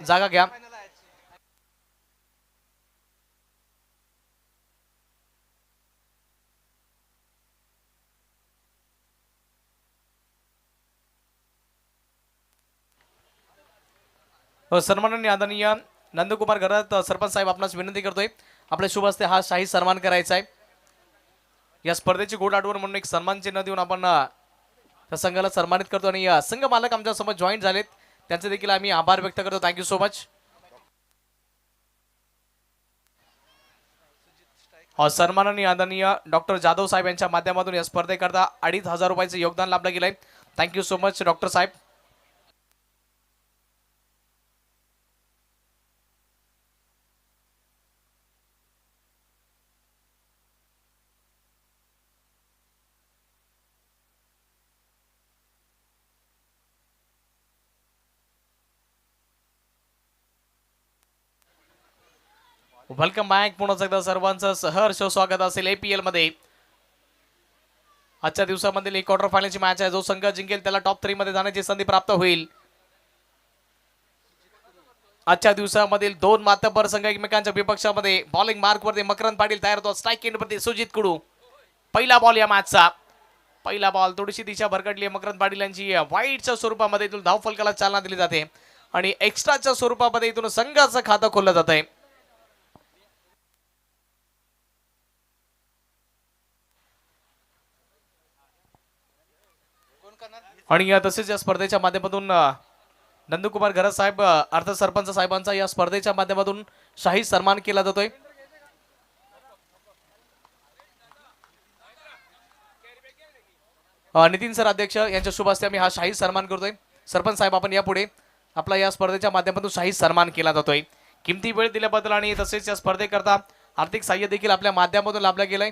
जागा घ्या. सन्माननीय आदरणीय नंदकुमार घरात सरपंच साहेब आपणास विनंती करतोय, आपल्या शुभ हस्ते हा शाही सन्मान करायचा आहे. या स्पर्धेची गोड आठवण म्हणून एक सन्मान चिन्ह देऊन आपण त्या संघाला सन्मानित करतो. आणि संघ मालक आमच्या सोबत जॉईन झालेत, त्यांचे देखील आम्ही आभार व्यक्त करतो. Thank you so much. सन्माननीय आदरणीय डॉक्टर जाधव साहेब यांच्या माध्यमातून या स्पर्धेकरता 2500 रुपयाचे योगदान लाभलं गेलंय. थँक्यू सो मच डॉक्टर साहेब. Welcome back. पुन्हा एकदा सर्वांचं सहर्ष स्वागत असेल APL मध्ये. आजच्या दिवसामधील एक क्वार्टर फायनलची मॅच आहे. जो संघ जिंकेल त्याला टॉप 3 मध्ये जाण्याची संधी प्राप्त होईल. आजच्या दिवसामधील दोन मातब्बर संघ एकमेकांच्या विपक्षामध्ये बॉलिंग मार्क वरती मकरंद पाटील तयार होतो. स्ट्राईक एंड वरती सुजित कुडू. पहिला बॉल या मॅचचा. पहिला बॉल थोडीशी दिशा भरकटली आहे. मकरंद पाटील यांची वाईटच्या स्वरूपामध्ये इथून धाव फलकाला चालना दिली जाते आणि एक्स्ट्राच्या स्वरूपामध्ये इथून संघाचं खातं खोललं जात आहे. आणि तसेच या स्पर्धेच्या माध्यमातून नंदकुमार घरत साहेब अर्थ सरपंच साहेबांचा या स्पर्धेच्या माध्यमातून शाही सन्मान केला जातोय. नितीन सर अध्यक्ष यांच्या शुभ हस्ते आम्ही हा शाही सन्मान करतोय. सरपंच साहेब आपण यापुढे आपला या स्पर्धेच्या माध्यमातून शाही सन्मान केला जातोय. किमती वेळ दिल्याबद्दल आणि तसेच या स्पर्धेकरता आर्थिक सहाय्य देखील आपल्या माध्यमातून लाभलं गेलंय.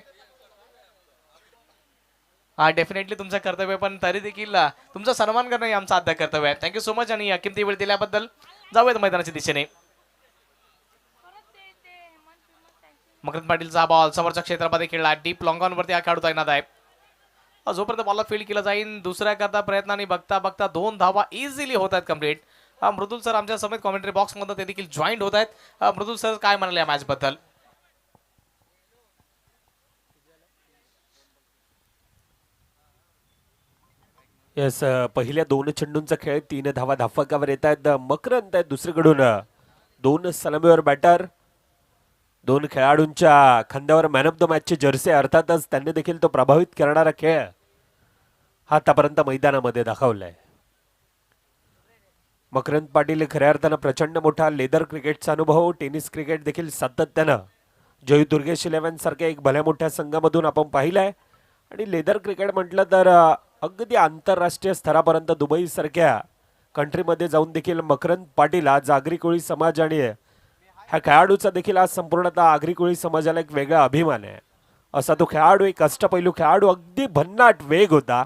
डेफिनेटली तुमचं कर्तव्य, पण तरी देखील तुमचा सन्मान करणं हे आमचं आद्य कर्तव्य आहे. Thank you so much. आणि किमती वेळ दिल्याबद्दल जाऊयात मैदानाच्या दिशेने. मकरंद पाटीलचा बॉल समोरच्या क्षेत्रामध्ये खेळला. डीप लॉंग वरती हा खेळू तैनात आहे. जोपर्यंत बॉलला फील्ड केला जाईल दुसऱ्या करता प्रयत्नाने बघता बघता 2 धावा इझिली होत आहेत कंप्लीट. मृदुल सर आमच्या समेत कॉमेंट्री बॉक्स मध्ये ते देखील जॉईंट होत आहेत. मृदुल सर काय म्हणाले या मॅच बद्दल? येस, पहिल्या 2 चेंडूंचा खेळ 3 धावा धाफकावर येत आहेत. मकरंद आहेत दुसरीकडून 2 सलामीवर बॅटर. 2 खेळाडूंच्या खांद्यावर मॅन ऑफ द मॅचची जर्सी, अर्थातच त्यांनी देखील तो प्रभावित करणारा खेळ आतापर्यंत मैदानामध्ये दाखवलाय. मकरंद पाटील खऱ्या अर्थानं प्रचंड मोठा लेदर क्रिकेटचा अनुभव, टेनिस क्रिकेट देखील सातत्यानं जयू दुर्गेश 11 सारख्या एक भल्या मोठ्या संघामधून आपण पाहिलंय. आणि लेदर क्रिकेट म्हटलं तर अगदी आंतरराष्ट्रीय स्तरापर्यंत दुबई सारख्या कंट्रीमध्ये जाऊन देखील मकरंद पाटील आज आगरी कोळी समाज आणि ह्या खेळाडूचा देखील आज संपूर्णतः आगरी कोळी समाजाला एक वेगळा अभिमान आहे. असा तो खेळाडू, एक अष्टपैलू खेळाडू, अगदी भन्नाट वेग होता.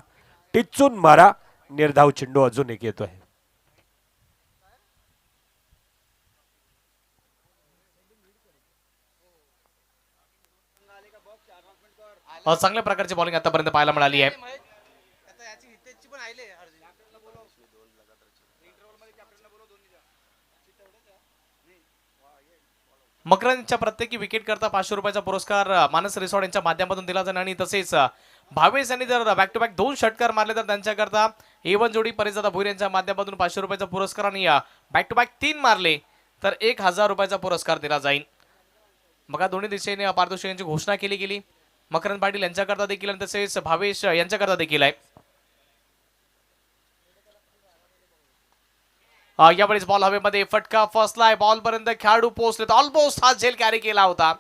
टिचून मारा, निर्धाव चेंडू अजून एक येतोय. चांगल्या प्रकारची बॉलिंग आतापर्यंत पाहायला मिळाली आहे. मकरंदच्या प्रत्येकी विकेट करता 500 रुपयाचा पुरस्कार मानस रिसॉर्ट यांच्या माध्यमातून दिला जाणार. आणि तसेच भावेश यांनी जर बॅक टू बॅक 2 षटकार मारले तर त्यांच्याकरता A1 जोडी परिजाता भोईर यांच्या माध्यमातून 500 रुपयाचा पुरस्कार आणि बॅक टू बॅक 3 मारले तर 1000 रुपयाचा पुरस्कार दिला जाईल. बघा दोन्ही दिशेने पारितोषिकांची घोषणा केली गेली. मकरंद पाटील यांच्याकरता देखील आणि तसेच भावेश यांच्याकरता देखील आहे. यावेळेस बॉल हवेमध्ये फटका फसलाय. बॉल पर्यंत खेळाडू पोहोचले, ऑलमोस्ट हा झेल कॅरी केला होता.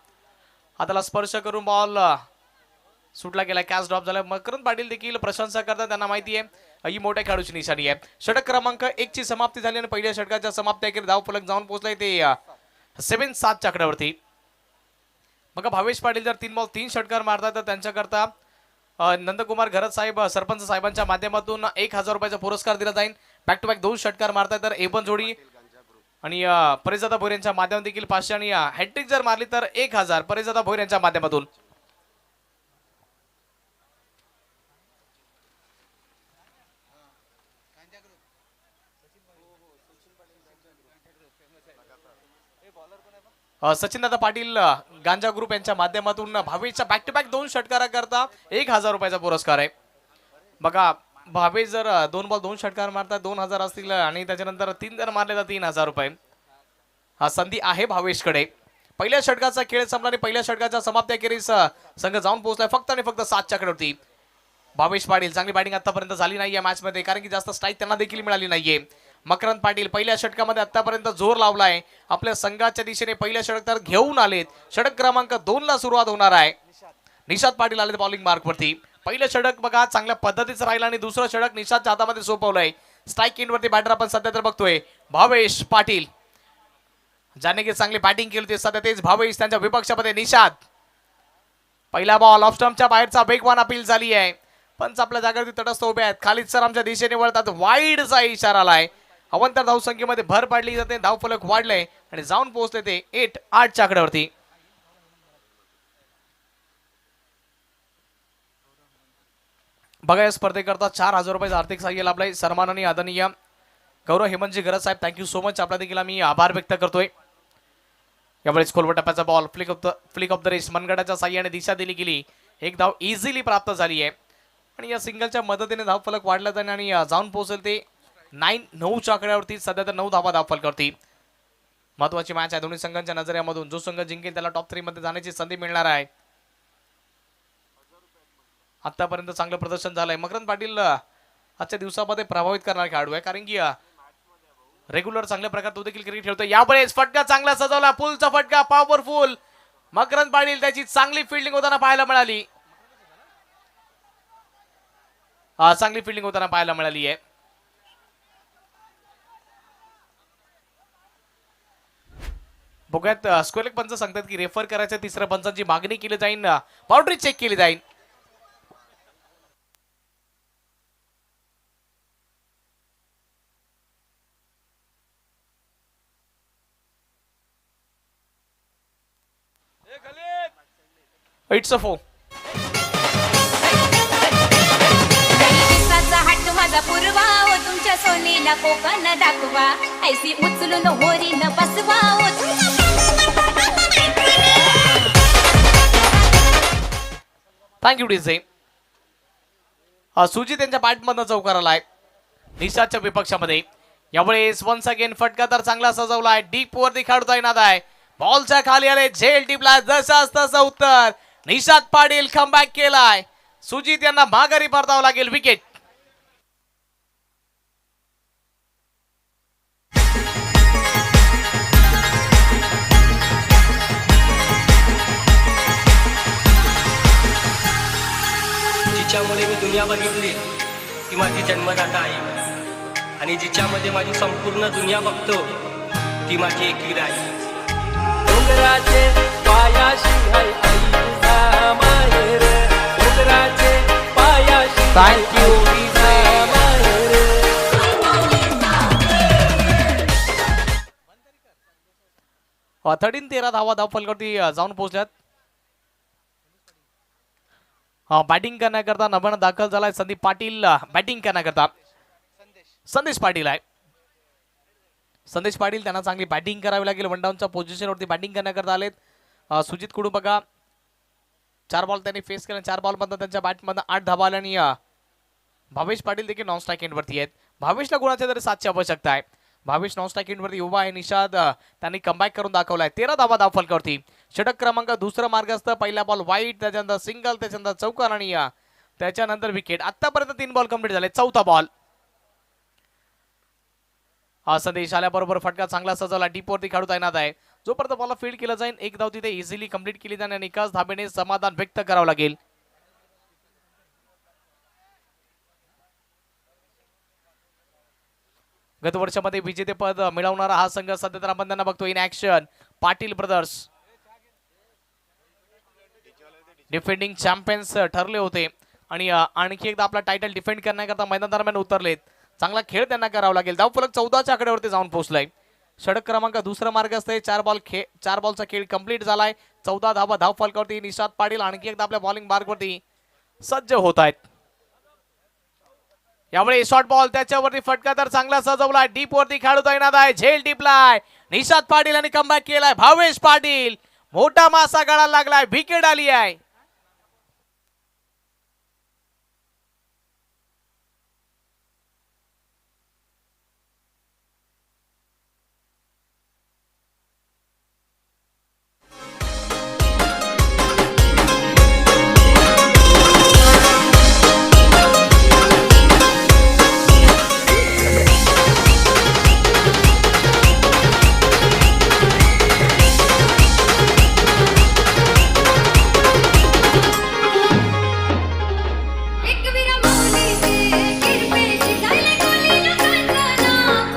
हाताला स्पर्श करून बॉल सुटला गेला, कॅच ड्रॉप झाला. मकरंद पाटील देखील प्रशंसा करतात, त्यांना माहिती आहे ही मोठ्या खेळाडूची निशाणी आहे. षटक क्रमांक 1 ची समाप्ती झाली आणि पहिल्या षटकाच्या समाप्ती अखेर धाव फलक जाऊन पोहोचलाय ते 7-7 आकड्यावरती. बघा भावेश पाटील जर 3 बॉल 3 षटकार मारतात तर त्यांच्याकरता नंदकुमार घरत साहेब सरपंच साहेबांच्या माध्यमातून 1000 रुपयाचा पुरस्कार दिला जाईल. बॅक टू बॅक 2 षटकार मारतात तर A1 जोडी आणि परिजाता भोईर यांच्या माध्यमातून देखील 500 आणि हॅट्रिक जर मारली तर 1000 परिजाता भोईर यांच्या माध्यमातून. सचिनदादा पाटील गांजा ग्रुप यांच्या माध्यमातून भावेशच्या बॅक टू बॅक 2 षटकाराकरता 1000 रुपयाचा पुरस्कार आहे. बघा भावेश जर 2 बॉल 2 षटकार मारतात 2000 असतील आणि त्याच्यानंतर 3 जर मारले तर 3000 रुपये. हा संधी आहे भावेशकडे. पहिल्या षटकाचा खेळ संपला आणि पहिल्या षटकाच्या समाप्तीखेरीस संघ जाऊन पोहोचलाय फक्त आणि फक्त 7च्या आकड्यावरती. भावेश पाटील चांगली बॅटिंग आतापर्यंत झाली नाही या मॅच मध्ये कारण की जास्त स्ट्राईक त्यांना देखील मिळाली नाहीये. मकरंद पाटील पहिल्या षटकामध्ये आतापर्यंत जोर लावलाय. आपल्या संघाच्या दिशेने पहिल्या षटक तर घेऊन आलेत. षटक क्रमांक 2 ला सुरुवात होणार आहे. निशाद पाटील आले बॉलिंग मार्क वरती. पहिलं षटक बघा चांगल्या पद्धतीचं राहिलं आणि दुसरं षटक निशादच्या हातामध्ये सोपवलंय. स्ट्राईक एंड वरती बॅटर आपण सध्या तर बघतोय भावेश पाटील. ज्याने की चांगली बॅटिंग केली होती सध्या तेच भावेश. त्यांच्या विपक्षामध्ये निशाद. पहिला बॉल ऑफ स्टंपच्या बाहेरचा वेगवान अपील झाली आहे. पंच आपल्या जागेवरती तटस्थ उभे आहेत. खालीद सर आमच्या दिशेने वळतात. वाईडचा इशारा आलाय. अवंतर धावसंख्येमध्ये भर पाडली जाते. धावफलक वाढले आणि जाऊन पोहोचले ते 8च्या आकड्यावरती. बघा या स्पर्धेकरता 4000 रुपये आर्थिक सहाय्य लाभलंय. सन्माननीय आदरणीय गौरव हेमंतजी गरज साहेब थँक्यू सो मच. आपला देखील आम्ही आभार व्यक्त करतोय. यावेळेस खोलवर टप्प्याचा ball flick off the wrist मनगटाच्या साह्याने दिशा दिली गेली. एक धाव इझिली प्राप्त झाली आहे आणि या सिंगलच्या मदतीने धावफलक वाढला जाणे आणि जाऊन पोहोचेल ते 9च्या आकड्यावरती. सध्या तर 9 धावा धावफलकावरती. महत्वाची मॅच आहे दोन्ही संघांच्या नजरेमधून. जो संघ जिंकेल त्याला टॉप 3 मध्ये जाण्याची संधी मिळणार आहे. आतापर्यंत चांगलं प्रदर्शन झालंय. मकरंद पाटील आजच्या दिवसामध्ये प्रभावित करणारा खेळाडू आहे कारण की रेग्युलर चांगल्या प्रकारे तो देखील क्रिकेट खेळतोय. यावेळेस फटका चांगला सजवला. पुलचा फटका पॉवरफुल. मकरंद पाटील त्याची चांगली फिल्डिंग होताना पाहायला मिळाली. चांगली फिल्डिंग होताना पाहायला मिळाली आहे. बघूयात स्क्वेअर लेग पंच सांगतात की रेफर करायच्या तिसऱ्या पंचांची मागणी केली जाईल. बाउंड्री चेक केली जाईल. It's a 4. हट्ट माझा पुरवा ओ तुमच्या सोनीला कोकण दाखवा. ऐसी उचलून होरीन बसवा ओ. Thank you DJ. सुजित यांच्या बॅटमधनं चौकार आलाय निशादच्या विपक्षामध्ये. यावेळेस वन्स अगेन फटका तर चांगला सजवलाय. डीप वरती खेळता येणार आहे. बॉलच्या खाली आले झेल टिपला. जसाच तसं उत्तर. निशाद पाटील कमबॅक केलाय. सुजित यांना माघारी परतावं लागेल. विकेट. जिच्यामुळे मी दुनिया बघितली ती माझी जन्मदाता आई आणि जिच्यामध्ये माझी संपूर्ण दुनिया बघतो ती माझी एकी आई. डोंगराचे पायाशी हाय आईचा माहेर. डोंगराचे पायाशी थँक्यू डीजे. 13 धावा धावफलकावरती जाऊन पोहोचल्यात. बॅटिंग करण्याकरता नव्यानं दाखल झालाय संदीप पाटील. बॅटिंग करण्याकरता संदेश पाटील आहे. संदेश पाटील त्यांना चांगली बॅटिंग करावी लागेल. वन डाऊनच्या पोझिशनवरती बॅटिंग करण्याकरता आलेत. सुजित कुडू बघा 4 बॉल त्यांनी फेस केले. 4 बॉल मधनं त्यांच्या बॅटमधनं 8 धावा आल्या आणि भावेश पाटील देखील नॉन स्ट्राईक एंडवरती आहेत. भावेशला गुणाच्या तरी 7ची आवश्यकता आहे. भावेश नॉन स्ट्राईक एंडवरती उभा आहे. निशाद त्यांनी कमबॅक करून दाखवलाय. 13 धावा धावफलकावरती. षटक क्रमांक 2 मार्गस्थ. पहिला बॉल वाईट, त्याच्यानंतर सिंगल, त्याच्यानंतर चौकार आणि त्याच्यानंतर विकेट. आतापर्यंत 3 बॉल कंप्लीट झाले. 4था बॉल. संदेश आल्याबरोबर फटका चांगला सजवला. डीप वरती खेळता येणार आहे. जोपर्यंत बॉल फील्ड केला जाईल एक धाव तिथे इझिली कंप्लीट केली जाईल आणि एकाच धाबेने समाधान व्यक्त करावं लागेल. गत वर्षामध्ये विजेतेपद मिळवणारा हा संघ सध्या तर आपण त्यांना बघतो in action. Patil brothers defending champions ठरले होते आणि आणखी एकदा आपला टायटल डिफेंड करण्याकरता मैदान दरम्यान उतरलेत. चांगला खेळ त्यांना करावा लागेल. धावफलक 14च्या आकड्यावरती जाऊन पोहोचलाय. षटक क्रमांक 2 मार्ग असते. 4 बॉलचा खेळ कंप्लीट झालाय. 14 धावा धावफलकावरती. निशाद पाटील आणखी एकदा आपल्या बॉलिंग मार्गवरती सज्ज होत आहेत. यावेळी शॉर्ट बॉल त्याच्यावरती फटका तर चांगला सजवलाय. डीप वरती खेळता येणार आहे. झेल टिपलाय. निशाद पाटील यांनी कमबॅक केलाय. भावेश पाटील मोठा मासा गळाला लागलाय. विकेट आली आहे. एकवीरा माऊलीचे किरपेशी झाले कोलीला कांचना.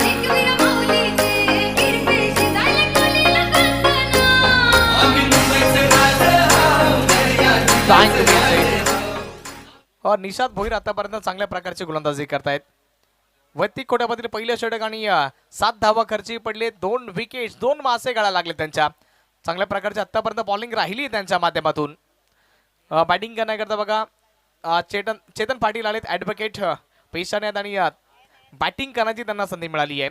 एकवीरा माऊलीचे किरपेशी झाले कोलीला कांचना. और निशाद भोईर आतापर्यंत चांगल्या प्रकारची गोलंदाजी करतायत. वैयक्तिक कोट्यामधील पहिल्या षटक आणि 7 धावा खर्ची पडले. 2 विकेट्स 2 मासे गळा लागले त्यांच्या. चांगल्या प्रकारची आतापर्यंत बॉलिंग राहिली त्यांच्या माध्यमातून. बॅटिंग करण्याकरता बघा चेतन पाटील आलेत. ॲडव्होकेट पेशाने आहेत आणि बॅटिंग करण्याची त्यांना संधी मिळाली आहे.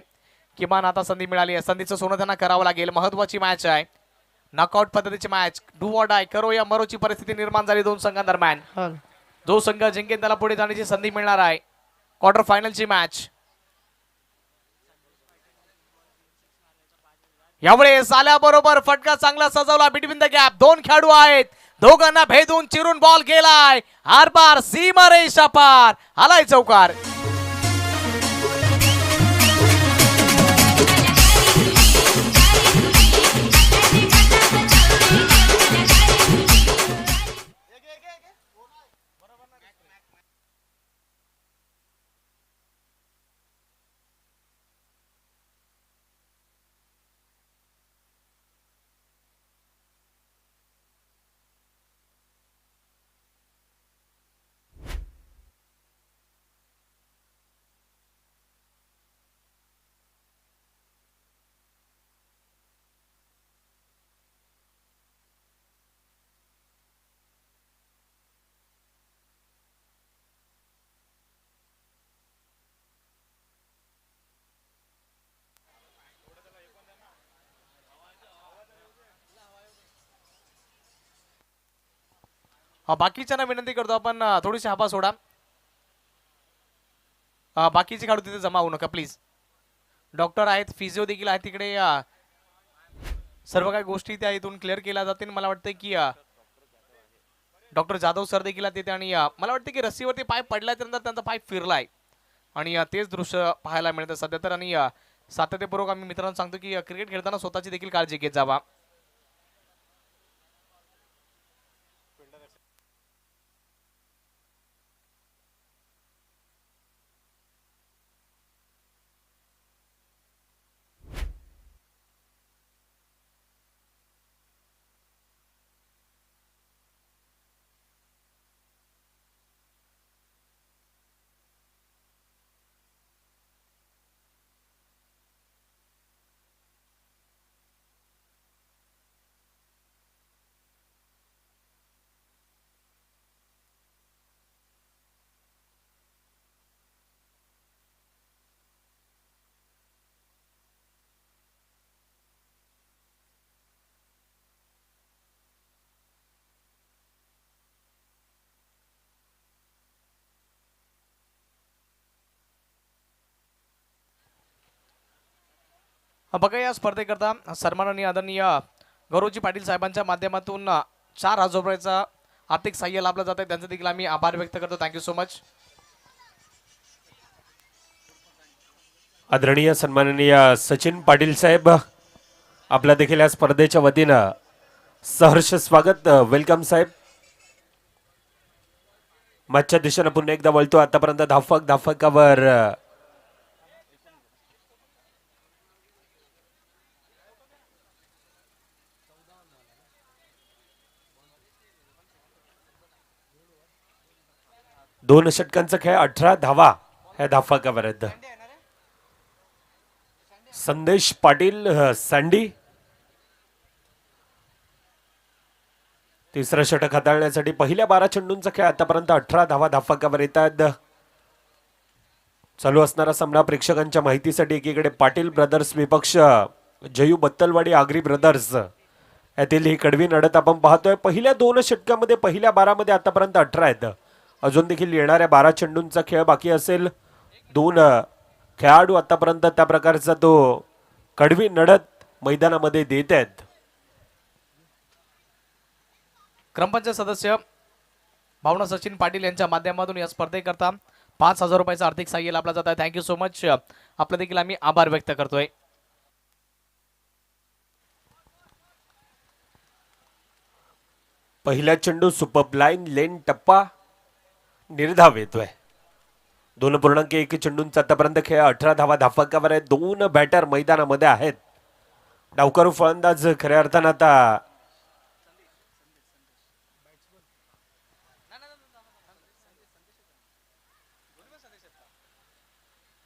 किमान आता संधी मिळाली आहे. संधीचं सोनं त्यांना करावं लागेल. महत्वाची मॅच आहे. नॉकआउट पद्धतीची मॅच. डू ऑर डाय करो या मरोची परिस्थिती निर्माण झाली दोन संघांदरम्यान. जो संघ जिंकेल त्याला पुढे जाण्याची संधी मिळणार आहे. क्वार्टर फायनलची मॅच यावेळेस आल्याबरोबर फटका चांगला सजवला. बिटवीन द गॅप 2 खेळाडू आहेत. दोघांना भेदून चिरून बॉल गेलाय. आरपार सीमारेषा पार आलाय चौकार. बाकीच्यांना विनंती करतो आपण थोडीशी हवा सोडा. बाकीचे खेळाडू तिथे जमा होऊ नका प्लीज. डॉक्टर आहेत, फिजिओ देखील आहेत तिकडे. सर्व काही गोष्टी त्या इथून क्लिअर केल्या जातील. मला वाटतं की डॉक्टर जाधव सर देखील तिथे आणि मला वाटतं की रस्सीवरती पाय पडल्यानंतर त्यांचा पाय फिरलाय आणि तेच दृश्य पाहायला मिळतं सध्या तर. आणि सातत्यपूर्वक आम्ही मित्रांनो सांगतो की क्रिकेट खेळताना स्वतःची देखील काळजी घेत जावा. बघा या स्पर्धेकरता सन्माननीय आदरणीय गौरवजी पाटील साहेबांच्या माध्यमातून 4,000 रुपयाचा आर्थिक सहाय्य लाभलं जात आहे. त्यांचे देखील आम्ही आभार व्यक्त करतो. Thank you so much. आदरणीय सन्माननीय सचिन पाटील साहेब आपल्या देखील या स्पर्धेच्या वतीनं सहर्ष स्वागत. वेलकम साहेब. मॅचच्या दिशेनं पुन्हा एकदा वळतो. आतापर्यंत धाफकावर दोन षटकांचा खेळ 18 धावा ह्या धाफकावर आहेत. संदेश पाटील सँडी तिसरं षटक हाताळण्यासाठी पहिल्या 12 चेंडूंचा खेळ आतापर्यंत 18 धावा धाफकावर येतात. चालू असणारा सामना प्रेक्षकांच्या माहितीसाठी एकीकडे पाटील ब्रदर्स विपक्ष जयू बत्तलवाडी आगरी ब्रदर्स यातील ही कडवी लढत आपण पाहतोय. पहिल्या 2 षटकामध्ये पहिल्या 12 मध्ये आतापर्यंत 18 आहेत. अजून देखील येणाऱ्या 12 चेंडूंचा खेळ बाकी असेल. 2 खेळाडू आतापर्यंत त्या प्रकारचा तो कडवी लढत मैदानामध्ये देत आहेत. ग्रामपंचायत सदस्य भावना सचिन पाटील यांच्या माध्यमातून या स्पर्धेकरता 5,000 रुपयाचं आर्थिक सहाय्य लाभला जात आहे. Thank you so much. आपलं देखील आम्ही आभार व्यक्त करतोय. पहिला चेंडू सुपर लाईन लेन टप्पा निर्धाव येतोय. 2.1 चेंडूंचा आतापर्यंत खेळ 18 धावा धाफकावर आहे. 2 बॅटर मैदानामध्ये आहेत. डावकरू फलंदाज खऱ्या अर्थानं आता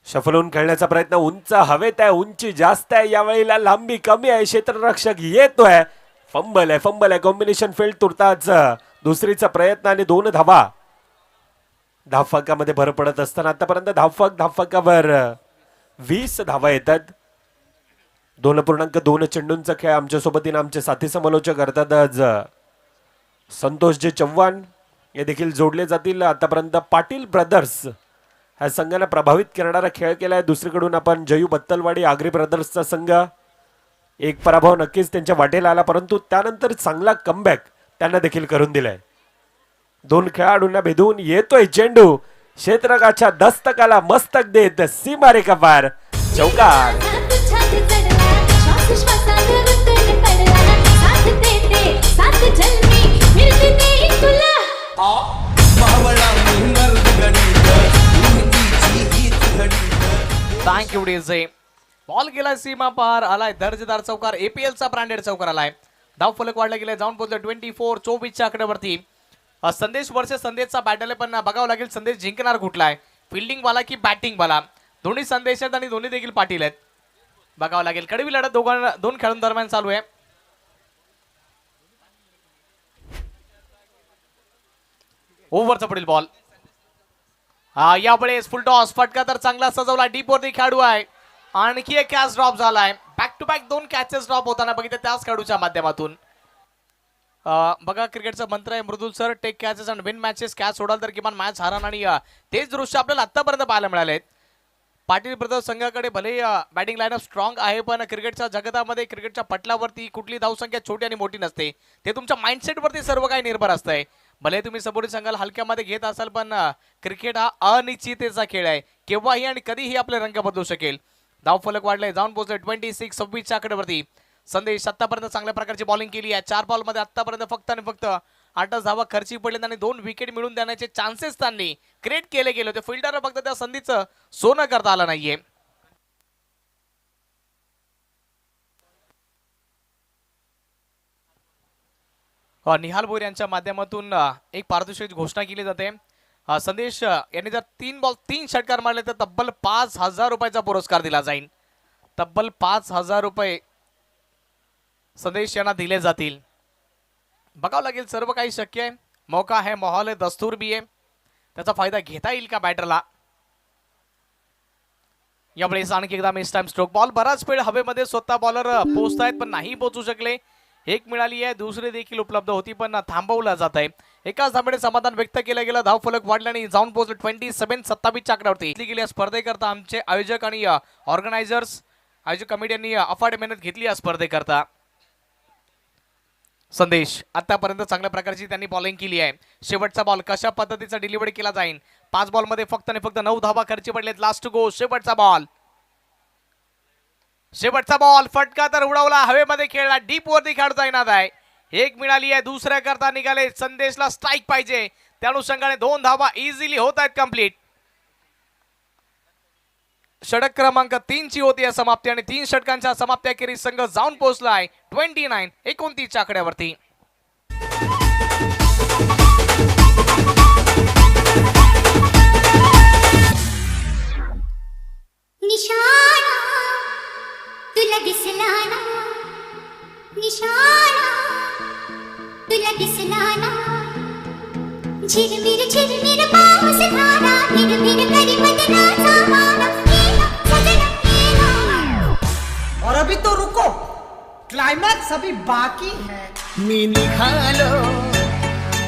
शफल होऊन खेळण्याचा प्रयत्न. उंच हवेत आहे, उंची जास्त आहे, यावेळेला लांबी कमी आहे. क्षेत्ररक्षक येतोय. फंबल आहे कॉम्बिनेशन फील्ड तुर्ताच दुसरीचा प्रयत्न आणि 2 धावा धावफकामध्ये भर पडत असताना आतापर्यंत धावफकावर 20 धावा येतात. 2.2 चेंडूंचा खेळ आमच्या सोबतीनं आमचे साथी समालोचक करतात आज संतोषजी चव्हाण हे देखील जोडले जातील. आतापर्यंत पाटील ब्रदर्स ह्या संघाने प्रभावित करणारा खेळ केलाय. दुसरीकडून आपण जयू बत्तलवाडी आगरी ब्रदर्सचा संघ एक पराभव नक्कीच त्यांच्या वाटेला आला, परंतु त्यानंतर चांगला कमबॅक त्यांना देखील करून दिलाय. 2 खेळाडूंना भेदून येतोय चेंडू. क्षेत्रकाच्या दस्तकाला मस्तक देत सीमारेखा पार चौकार. Thank you DJ. बॉल गेलाय सीमा पार, आलाय दर्जेदार चौकार. APL चा ब्रँडेड चौकार आलाय. धाव फलक वाढला गेलाय, जाऊन पोहोचले 24-24 आकड्यावरती. संदेश वर्सेस संदेशचा बॅटल पण बघावं लागेल संदेश जिंकणार कुठलाय, फिल्डिंग वाला की बॅटिंग वाला. दोन्ही संदेश आहेत आणि दोन्ही देखील पाटील आहेत. बघावं लागेल. कडवी लढत 2 खेळाडूंदरम्यान चालू आहे. ओव्हरचा पुढील बॉल. यावेळेस फुल टॉस फटका तर चांगला सजवला. डीप वरती खेळाडू आहे. आणखी एक कॅच ड्रॉप झालाय. Back to back 2 catches drop होताना बघितलं त्याच खेळाडूच्या माध्यमातून. बघा क्रिकेटचं मंत्र आहे Mridul sir, take catches and win matches. Catch सोडाल तर किमान मॅच हारान, आणि तेच दृश्य आपल्याला आतापर्यंत पाहायला मिळाले. पाटील ब्रदर्स संघाकडे भले बॅटिंग लाईनअप स्ट्रॉंग आहे, पण क्रिकेटच्या जगतामध्ये क्रिकेटच्या पटलावरती कुठली धावसंख्या छोटी आणि मोठी नसते. ते तुमच्या माइंडसेटवरती सर्व काही निर्भर असतंय. भले तुम्ही समोरील संघाला हलक्यामध्ये घेत असाल, पण क्रिकेट हा अनिश्चिततेचा खेळ आहे. केव्हाही आणि कधीही आपले रंग बदलू शकेल. धाव फलक वाढले, जाऊन पोहोचले 26-26 आकड्यावरती. संदेश आतापर्यंत चांगल्या प्रकारची बॉलिंग केली आहे. 4 बॉलमध्ये आतापर्यंत फक्त आणि फक्त 8 धावा खर्ची पडले आणि 2 विकेट मिळून देण्याचे चान्सेस त्यांनी क्रिएट केले गेले होते. फिल्डर फक्त त्या संधीचं सोनं करता आलं नाहीये. निहाल बोर यांच्या माध्यमातून एक पारितोषिक घोषणा केली जाते. संदेश यांनी जर 3 षटकार मारले तर तब्बल 5,000 रुपयाचा पुरस्कार दिला जाईल. तब्बल 5,000 रुपये संदेश यांना दिले जातील. बघावं लागेल, सर्व काही शक्य आहे. मौका है, माहौल है, दस्तूर भी आहे. त्याचा फायदा घेता येईल का बॅटरला. यावेळेस आणखी एकदा मिस टाइम स्ट्रोक. बॉल बराच वेळ हवेमध्ये स्वतः बॉलर पोहोचतायत पण नाही पोहोचू शकले. एक मिळाली आहे, दुसरी देखील उपलब्ध होती पण थांबवला जात आहे. एकाच धाब्याने समाधान व्यक्त केलं गेलं. धाव फलक वाढल्याने जाऊन पोहोचले 27-27 आकड्यावरती. गेली स्पर्धेकरता आमचे आयोजक आणि ऑर्गनायझर्स, आयोजक कमिटी यांनी अफाट मेहनत घेतली या स्पर्धेकरता. संदेश आतापर्यंत चांगल्या प्रकारची त्यांनी बॉलिंग केली आहे. शेवटचा बॉल कशा पद्धतीचा डिलिव्हरी केला जाईल. 5 बॉलमध्ये फक्त आणि फक्त 9 धावा खर्ची पडलेत. लास्ट गो, शेवटचा बॉल. शेवटचा बॉल फटका तर उडवला, हवेमध्ये खेळला. डीप वरती खेळता येणार आहे. एक मिळाली आहे, दुसऱ्या करता निघाले. संदेशला स्ट्राईक पाहिजे, त्या अनुषंगाने 2 धावा इझिली होत आहेत कंप्लीट. षटक क्रमांक 3 ची होती या समाप्ती आणि 3 षटकांच्या समाप्त्याखेरीज संघ जाऊन पोहोचलाय 29-29 आकड्यावरती. निशाणा तुला दिसला ना, निशाणा तुला दिसला ना. झिरमिर झिरमिर पाऊस धारा, हिरमिर करी बदनाचा माना. और अभी तो तो रुको, क्लाइमॅक्स अभी बाकी है. मी निघालो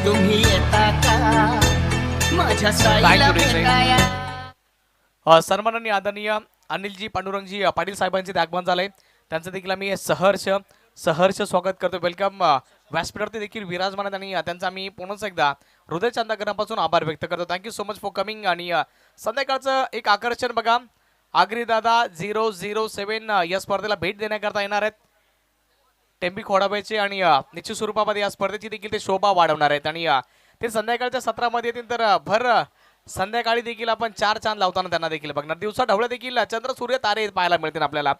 तुम्ही येता का माझ्या साईला Thank you, DJ. भेटाया. सन्माननीय आदरणीय अनिलजी पांडुरंगजी पाटील साहेबांचे आगमन झालंय. त्यांचं देखील आम्ही सहर्ष स्वागत करतो. वेलकम व्यासपीठावरती देखील विराजमान आहेत आणि त्यांचा आम्ही पुन्हा एकदा हृदय अंतःकरणापासून आभार व्यक्त करतो. Thank you so much for coming. आणि संध्याकाळचं एक आकर्षण बघा, आगरी दादा 007 या स्पर्धेला भेट देण्याकरता येणार आहेत. टेंबी खोडाबाईचे आणि निश्चित स्वरूपामध्ये या स्पर्धेची देखील ते शोभा वाढवणार आहेत. आणि ते संध्याकाळच्या सत्रामध्ये येतील तर भर संध्याकाळी देखील आपण 4 चांद लावताना त्यांना देखील बघणार. दिवसा ढवळे देखील चंद्र सूर्य तारे पाहायला मिळतील आपल्याला.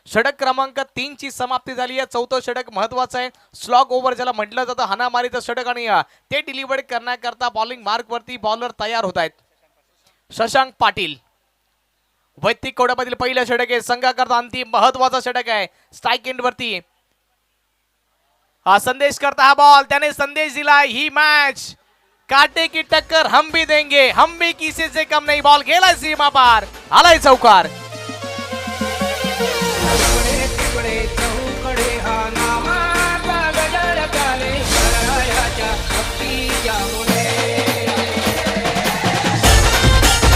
षटक क्रमांक 3 ची समाप्ती झाली आहे. 4थं षटक महत्वाचं आहे. स्लॉग ओव्हर ज्याला म्हटलं जातं, हाणामारीचं षटक. आणि ते डिलिव्हर्ड करण्याकरता बॉलिंग मार्क वरती बॉलर तयार होत आहेत. शशांक पाटील वैयक्तिक कोड्यामधील पहिलं षटक आहे. संघाकरता अंतिम महत्वाचा षटक आहे. स्ट्राईक एंड वरती संदेश करता हा बॉल, त्याने संदेश दिला, ही मॅच काटे की टक्कर हम भी देंगे, हम भी किसी से कम नहीं. बॉल गेला सीमा पार, आलाय चौकार.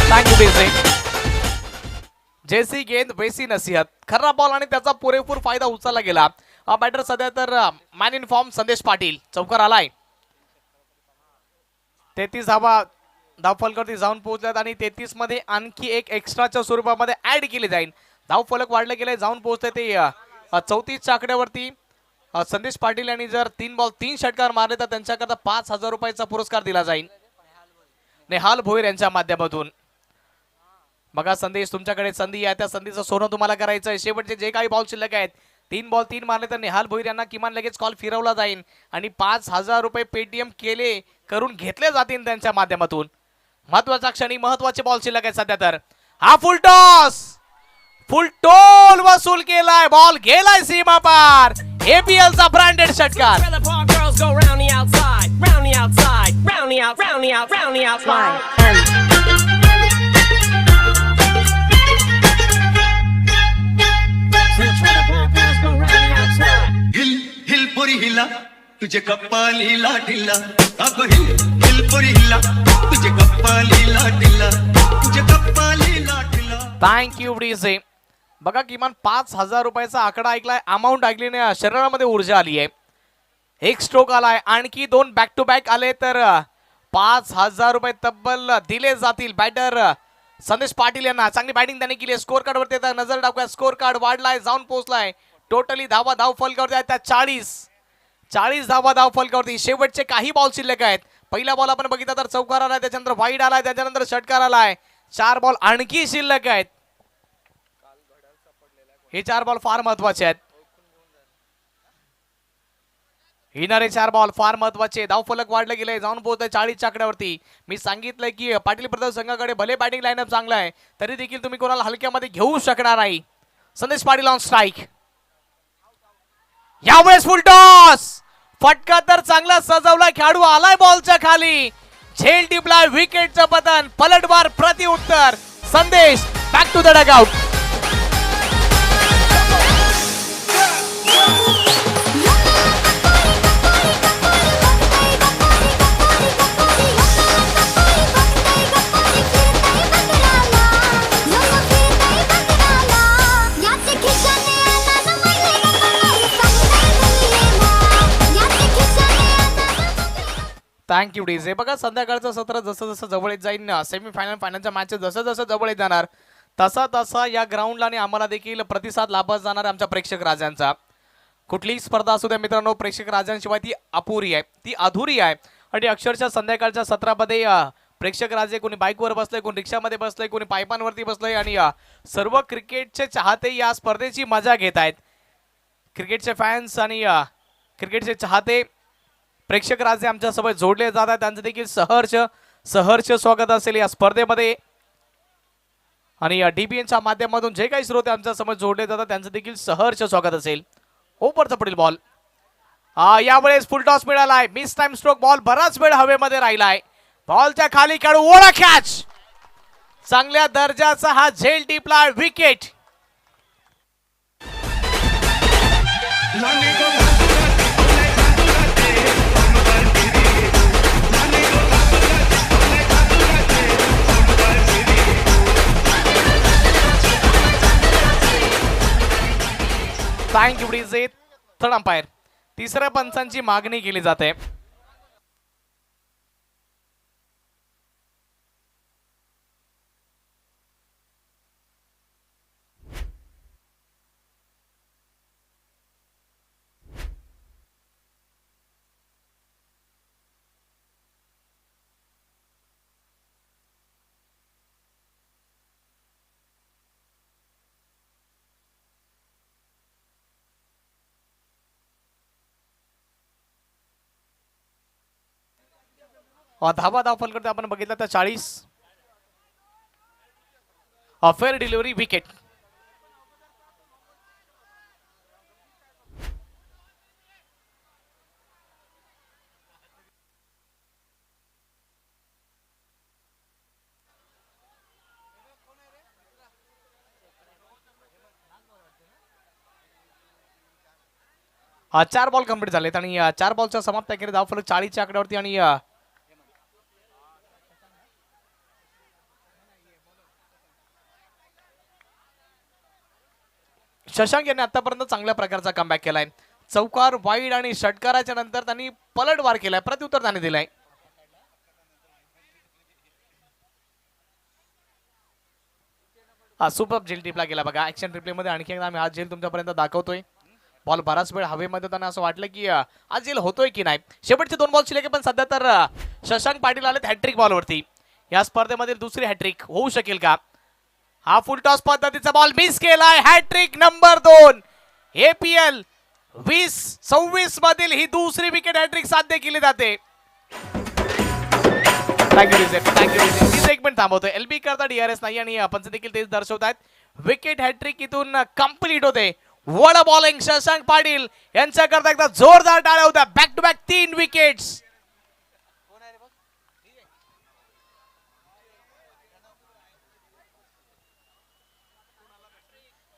थँक्यू बेसे. जैसी गेंद वैसी नसीहत. खरा बॉल आणि त्याचा पुरेपूर फायदा उचलला गेला. बॅटर सध्या तर मॅन इन फॉर्म संदेश पाटील. चौकार आलाय. 33 धावफलकावरती जाऊन पोहोचल्यात आणि 33 मध्ये आणखी एक एक्स्ट्राच्या स्वरूपामध्ये ऍड केली जाईल. धावफलक वाढले गेले, जाऊन पोहोचते ते 34च्या आकड्यावरती. संदेश पाटील यांनी जर 3 बॉल 3 षटकार मारले तर त्यांच्याकरता 5,000 रुपयाचा पुरस्कार दिला जाईल नेहाल भोईर यांच्या माध्यमातून. बघा संदेश, तुमच्याकडे संधी आहे, त्या संधीचं सोनं तुम्हाला करायचं आहे. शेवटचे जे काही बॉल शिल्लक आहेत 3 बॉल 3 मारले तर नेहाल भोईर यांना किमान लगेच कॉल फिरवला जाईल आणि 5,000 रुपये पेटीएम करून घेतले जातील त्यांच्या माध्यमातून. महत्वाच्या क्षणी महत्वाचे बॉल शिल्लक आहेत सध्या तर. हा फुल टॉस, फुल टोल वसूल केलाय. बॉल गेलाय सीमा पार. APL चा ब्रँडेड षटकार. Where the park girls go round the outside, round the outside, round the out, round the out, round the outside. Hill hill पोरी हिला तुझे कपालीला ढिल्ला. अगो हिल हिल पोरी हिला तुझे कपालीला ढिल्ला, तुझे कपालीला ढिल्ला. Thank you DJ. बघा किमान 5,000 रुपयाचा आकडा ऐकलाय, अमाऊंट ऐकल्याने शरीरामध्ये ऊर्जा आली आहे. एक स्ट्रोक आलाय, आणखी 2 बॅक टू बॅक आले तर 5,000 रुपये तब्बल दिले जातील. बॅटर संदेश पाटील यांना चांगली बॅटिंग त्यांनी केली. स्कोर कार्ड वरती आता नजर टाकूया. स्कोर कार्ड वाढलाय, जाऊन पोहोचलाय. टोटली धाव फलकावरती आहेत त्या 40 धाव फलकावरती. शेवटचे काही बॉल शिल्लक आहेत. पहिला बॉल आपण बघितला तर चौकार आलाय, त्याच्यानंतर वाईड आलाय, त्याच्यानंतर षटकार आलाय. 4 बॉल आणखी शिल्लक आहेत. हे 4 बॉल फार महत्वाचे आहेत. येणारे 4 बॉल फार महत्वाचे. धावफलक वाढले गेले, जाऊन पोहोचले 40च्या आकड्यावरती. मी सांगितलंय की पाटील प्रताप संघाकडे भले बॅटिंग लाईनअप चांगला आहे तरी देखील तुम्ही कोणाला हलक्यामध्ये घेऊ शकणार नाही. संदेश पाटील ऑन स्ट्राईक. यावेळेस फुल टॉस, फटका तर चांगला सजवला. खेळाडू आलाय बॉलच्या खाली, झेल टिपला, विकेटचं पतन, पलटवार प्रति उत्तर. संदेश back to the dugout. Thank you DJ. बघा संध्याकाळचं सत्र जसं जसं जवळ येत जाईल ना, सेमीफायनल फायनलच्या मॅचेस जसं जसं जवळ येत जाणार तसा तसा या ग्राउंडला आणि आम्हाला देखील प्रतिसाद लाभत जाणार आमच्या प्रेक्षक राजांचा. कुठलीही स्पर्धा असू द्या मित्रांनो, प्रेक्षक राजांशिवाय ती अपुरी आहे, ती अधुरी आहे. आणि अक्षरशः संध्याकाळच्या सत्रामध्ये प्रेक्षक राजे कोणी बाईकवर बसले, कोणी रिक्षामध्ये बसले, कोणी पायपांवरती बसले आणि सर्व क्रिकेटचे चाहते या स्पर्धेची मजा घेत आहेत. क्रिकेटचे फॅन्स आणि क्रिकेटचे चाहते प्रेक्षक राजे आमच्या सोबत जोडले जात आहेत. त्यांचं देखील सहर्ष स्वागत असेल या स्पर्धेमध्ये. आणि DBNच्या माध्यमातून जे काही श्रोते आमच्या समोर जोडले जातात त्यांचं देखील सहर्ष स्वागत असेल. ओव्हरचा पुढील बॉल. यावेळेस फुल टॉस मिळालाय. Miss time stroke. बॉल बराच वेळ हवेमध्ये राहिलाय. बॉलच्या खाली खेळू, ओळा कॅच. चांगल्या दर्जाचा हा झेल टिपला, विकेट. लाने को बाबूराती बोले बाबूराते सोमवार गिरी लाने को बाबूराती बोले बाबूराते सोमवार गिरी थँक्यू डीजे. थर्ड अंपायर तिसऱ्या पंचांची मागणी केली जाते. धावा धावफल करते आपण बघितलं तर 40. Fair delivery wicket. चार बॉल कंप्लीट झालेत आणि 4 बॉलच्या समाप्त केले. धावफलक 40च्या आकड्यावरती आणि शशांक यांनी आतापर्यंत चांगल्या प्रकारचा कमबॅक केलाय. चौकार, वाईड आणि षटकाराच्या नंतर त्यांनी पलटवार केलाय, प्रत्युत्तर त्याने दिलाय. सुपर झेल टिपला गेला बघा ऍक्शन रिप्ले मध्ये. आणखी एकदा आम्ही हा झेल तुमच्यापर्यंत दाखवतोय. बॉल बराच वेळ हवेमध्ये त्यांना असं वाटलं की आज झेल होतोय की नाही. शेवटचे 2 बॉल शिल्लक पण सध्या तर शशांक पाटील आलेत हॅट्रिक बॉलवरती. या स्पर्धेमधील दुसरी हॅट्रिक होऊ शकेल का? हा फुल टॉस पद्धतीचा बॉल मिस केलाय. Hattrick number 2. APL 20-26 मधील ही दुसरी विकेट हॅट्रिक साध्य केली जाते. थँक्यू एक मिनिट थांबवतोय. LB करता DRS नाही आणि पंच देखील तेच दर्शवतात. विकेट हॅट्रिक इथून कंप्लीट होते. वड बॉलिंग शशांक पाटील यांच्याकरता एकदा जोरदार टाळ्या होत्या. बॅक टू बॅक 3 विकेट्स.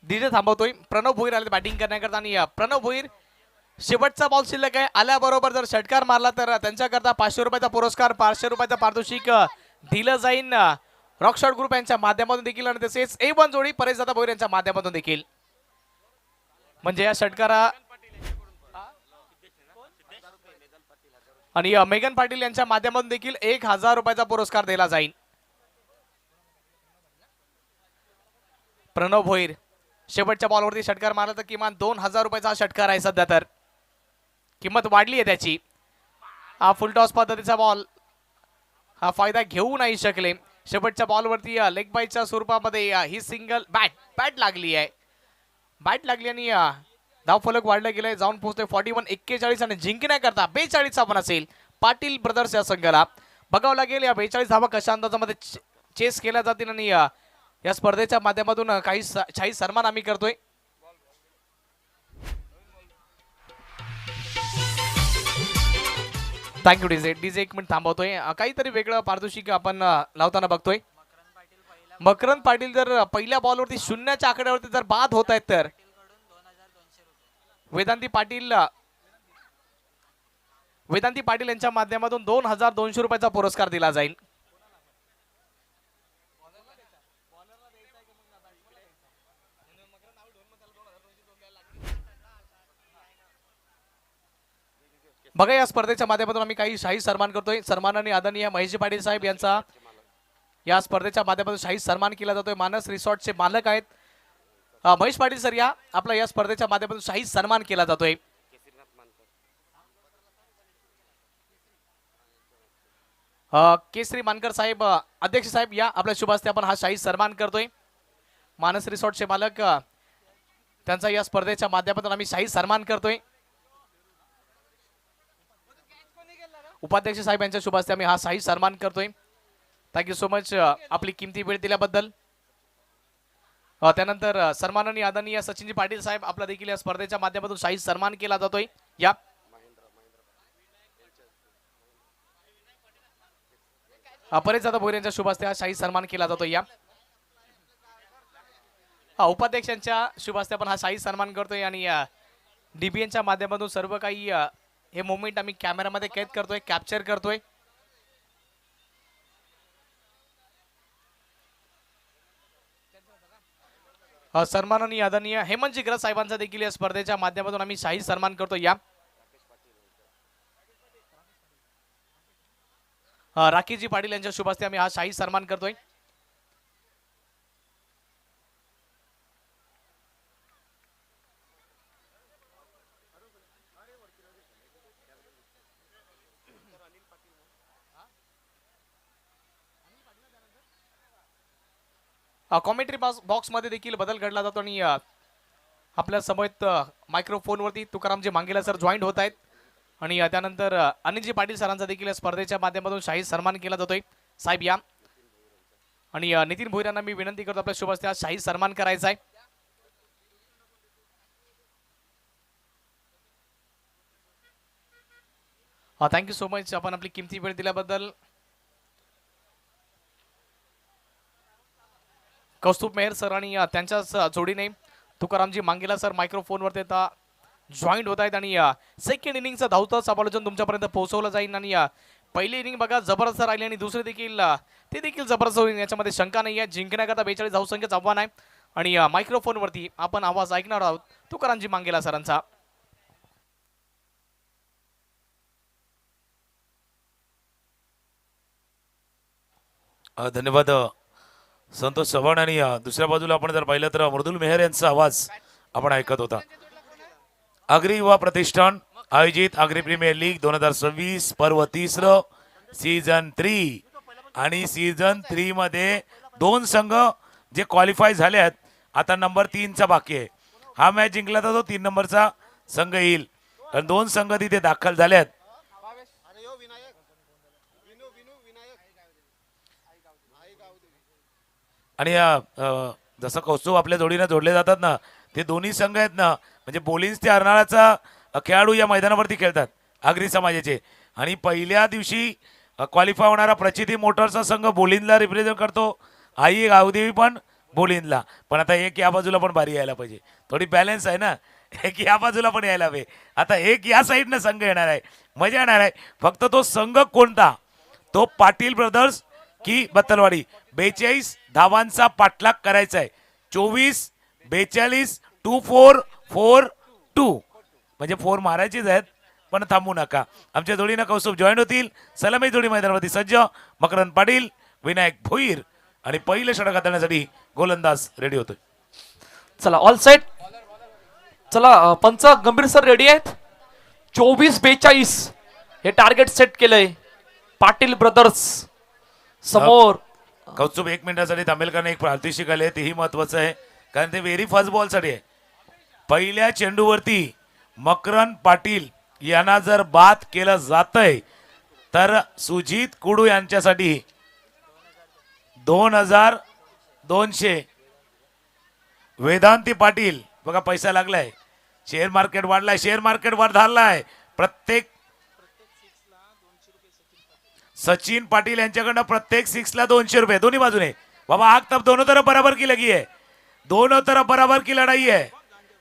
डीजे थांबवतोय. प्रणव भोईर आले बॅटिंग करण्याकरता आणि प्रणव भोईर शेवटचा बॉल शिल्लक आहे. आल्याबरोबर जर षटकार मारला तर त्यांच्याकरता 500 रुपयाचा पुरस्कार, 500 रुपयाचा पारितोषिक दिलं जाईल रॉकशॉट ग्रुप यांच्या माध्यमातून देखील आणि तसेच A1 जोडी परेशदादा भोईर यांच्या माध्यमातून देखील. म्हणजे या षटकारा आणि मेघन पाटील यांच्या माध्यमातून देखील 1000 रुपयाचा पुरस्कार दिला जाईल. प्रणव भोईर शेवटच्या बॉलवरती षटकार मारला तर किमान 2000 रुपयाचा षटकार आहे. सध्या तर किंमत वाढली आहे त्याची. हा फुल टॉस पद्धतीचा बॉल हा फायदा घेऊ नाही शकले. शेवटच्या बॉलवरती लेग बाईच्या स्वरूपामध्ये ही सिंगल बॅट लागली आहे. बॅट लागली आणि धावफलक वाढलं गेलंय. जाऊन पोहोचतोय 41-41 आणि जिंकण्याकरता 42 पण असेल पाटील ब्रदर्स या संघाला. बघावं लागेल या 42 धावा कशा अंदाजामध्ये चेस केल्या जातील आणि या स्पर्धेच्या माध्यमातून काही शाही सन्मान आम्ही करतोय. थँक्यू डीजे एक मिनिट थांबवतोय. काहीतरी वेगळं पारितोषिक आपण लावताना बघतोय. मकरंद पाटील जर पहिल्या बॉलवरती 0च्या आकड्यावरती जर बाद होत आहेत तर वेदांती पाटील यांच्या माध्यमातून 2200 रुपयाचा पुरस्कार दिला जाईल. बघा या स्पर्धेच्या माध्यमातून आम्ही काही शाही सन्मान करतोय. सन्मानाने आदरणीय महेशजी पाटील साहेब यांचा या स्पर्धेच्या माध्यमातून शाही सन्मान केला जातोय. मानस रिसॉर्टचे मालक आहेत महेश पाटील सर. या आपला या स्पर्धेच्या माध्यमातून शाही सन्मान केला जातोय. केसरी मानकर साहेब अध्यक्ष साहेब या आपल्या शुभ हस्ते आपण हा शाही सन्मान करतोय. मानस रिसॉर्टचे मालक त्यांचा या स्पर्धेच्या माध्यमातून आम्ही शाही सन्मान करतोय. उपाध्यक्ष साहेब यांच्या शुभ हस्ते आम्ही हा शाही सन्मान करतोय. थँक्यू सो मच आपली किमती वेळ दिल्याबद्दल. त्यानंतर सन्माननीय आदरणीय सचिनजी पाटील साहेब आपला देखील या स्पर्धेच्या माध्यमातून शाही सन्मान केला जातोय. या परेशदादा भोईर यांच्या शुभ हस्ते हा शाही सन्मान केला जातोय. या उपाध्यक्षांच्या शुभ हस्ते आपण हा शाही सन्मान करतोय आणि डीबीएनच्या माध्यमातून सर्व काही हे मोमेंट आम्ही कॅमेरामध्ये कैद करतोय, कॅप्चर करतोय. सन्माननीय आदरणीय हेमंत जिग्रस साहेबांचा देखील या स्पर्धेच्या माध्यमातून आम्ही शाही सन्मान करतो. या राकेशजी पाटील यांच्या शुभ हस्ते आम्ही हा शाही सन्मान करतोय. कॉमेंट्री बॉक्स मध्ये देखील बदल घडला जातो आणि आपल्या समोर मायक्रोफोनवरती तुकारामजी मांगेला सर जॉईंट होत आहेत आणि त्यानंतर अनिलजी पाटील सरांचा देखील या स्पर्धेच्या माध्यमातून शाही सन्मान केला जातोय. साहेब या आणि नितीन भोईरांना मी विनंती करतो आपल्या शुभ हस्ते आज शाही सन्मान करायचा आहे. थँक्यू सो मच आपण आपली किमती वेळ दिल्याबद्दल. कौस्तुभ मेहर सर आणि त्यांच्याच जोडीने तुकारामजी मांगेला सर मायक्रोफोनवरती आता जॉईंट होत आहेत आणि सेकंड इनिंगचं धावतं समालोचन तुमच्यापर्यंत पोहोचवलं जाईल आणि पहिली इनिंग बघा जबरदस्त राहिली आणि दुसरी देखील ते देखील जबरदस्त होईल याच्यामध्ये शंका नाही आहे. जिंकण्याकरता 42 धावसंख्येचं आव्हान आहे आणि मायक्रोफोनवरती आपण आवाज ऐकणार आहोत तुकारामजी मांगेला सरांचा. धन्यवाद संतोष चव्हाण. आणि दुसऱ्या बाजूला आपण जर पाहिलं तर मृदुल मेहर यांचा आवाज आपण ऐकत होता. आगरी युवा प्रतिष्ठान आयोजित आगरी प्रीमियर लीग 2026 पर्व 3 सीझन 3 आणि सीझन 3 मध्ये 2 संघ जे क्वालिफाय झाले आहेत. आता नंबर 3 चा बाकी आहे. हा मॅच जिंकला तर तो 3 नंबरचा संघ येईल कारण 2 संघ तिथे दाखल झाले आहेत. आणि जसं कौस्तुभ आपल्या जोडीनं जोडले जातात ना ते दोन्ही संघ आहेत ना म्हणजे बोलिन्स ते अर्नाळाचा खेळाडू या मैदानावरती खेळतात आगरी समाजाचे. आणि पहिल्या दिवशी क्वालिफाय होणारा प्रचिती मोटरचा संघ बोलिनला रिप्रेझेंट करतो. आई गावदेवी पण बोलिनला. पण आता एक या बाजूला पण बारी यायला पाहिजे. थोडी बॅलन्स आहे ना. एक या बाजूला पण यायला हवे. आता एक या साईडनं संघ येणार आहे. मजा येणार आहे. फक्त तो संघ कोणता तो पाटील ब्रदर्स की बत्तलवाडी. 42 धावांचा पाठलाग करायचा आहे. 24-42 2-4-4-2 म्हणजे 4 मारायचीच आहेत पण थांबू नका. आमच्या जोडीनं कौस्तुभ जॉईन होतील. सलामी जोडी मैदानावरती सज्ज मकरंद पाटील विनायक भोईर आणि पहिलं षटक हाताळण्यासाठी गोलंदाज रेडी होतोय. चला ऑल सेट. चला पंच गंभीर सर रेडी आहेत. 24-42 हे टार्गेट सेट केलंय पाटील ब्रदर्स समोर. कौस्तुभ 1 मिनिटासाठी थांबेल कारण एक प्रातिशिक आले तेही महत्वाचं आहे कारण ते व्हेरी फास्ट बॉलसाठी आहे. पहिल्या चेंडूवरती मकरंद पाटील यांना जर बाद केलं जातंय तर सुजित कुडू यांच्यासाठी 2200. वेदांती पाटील बघा पैसा लागलाय. शेअर मार्केट वाढलाय. शेअर मार्केट वर धारलाय. प्रत्येक सचिन पाटिल यांच्याकडनं प्रत्येक 6 ला 200 रुपये दोन्ही बाजूने. बाबा आग तब दोनों तरफ बराबर की लगी है. दोनों तरफ बराबर की लड़ाई है.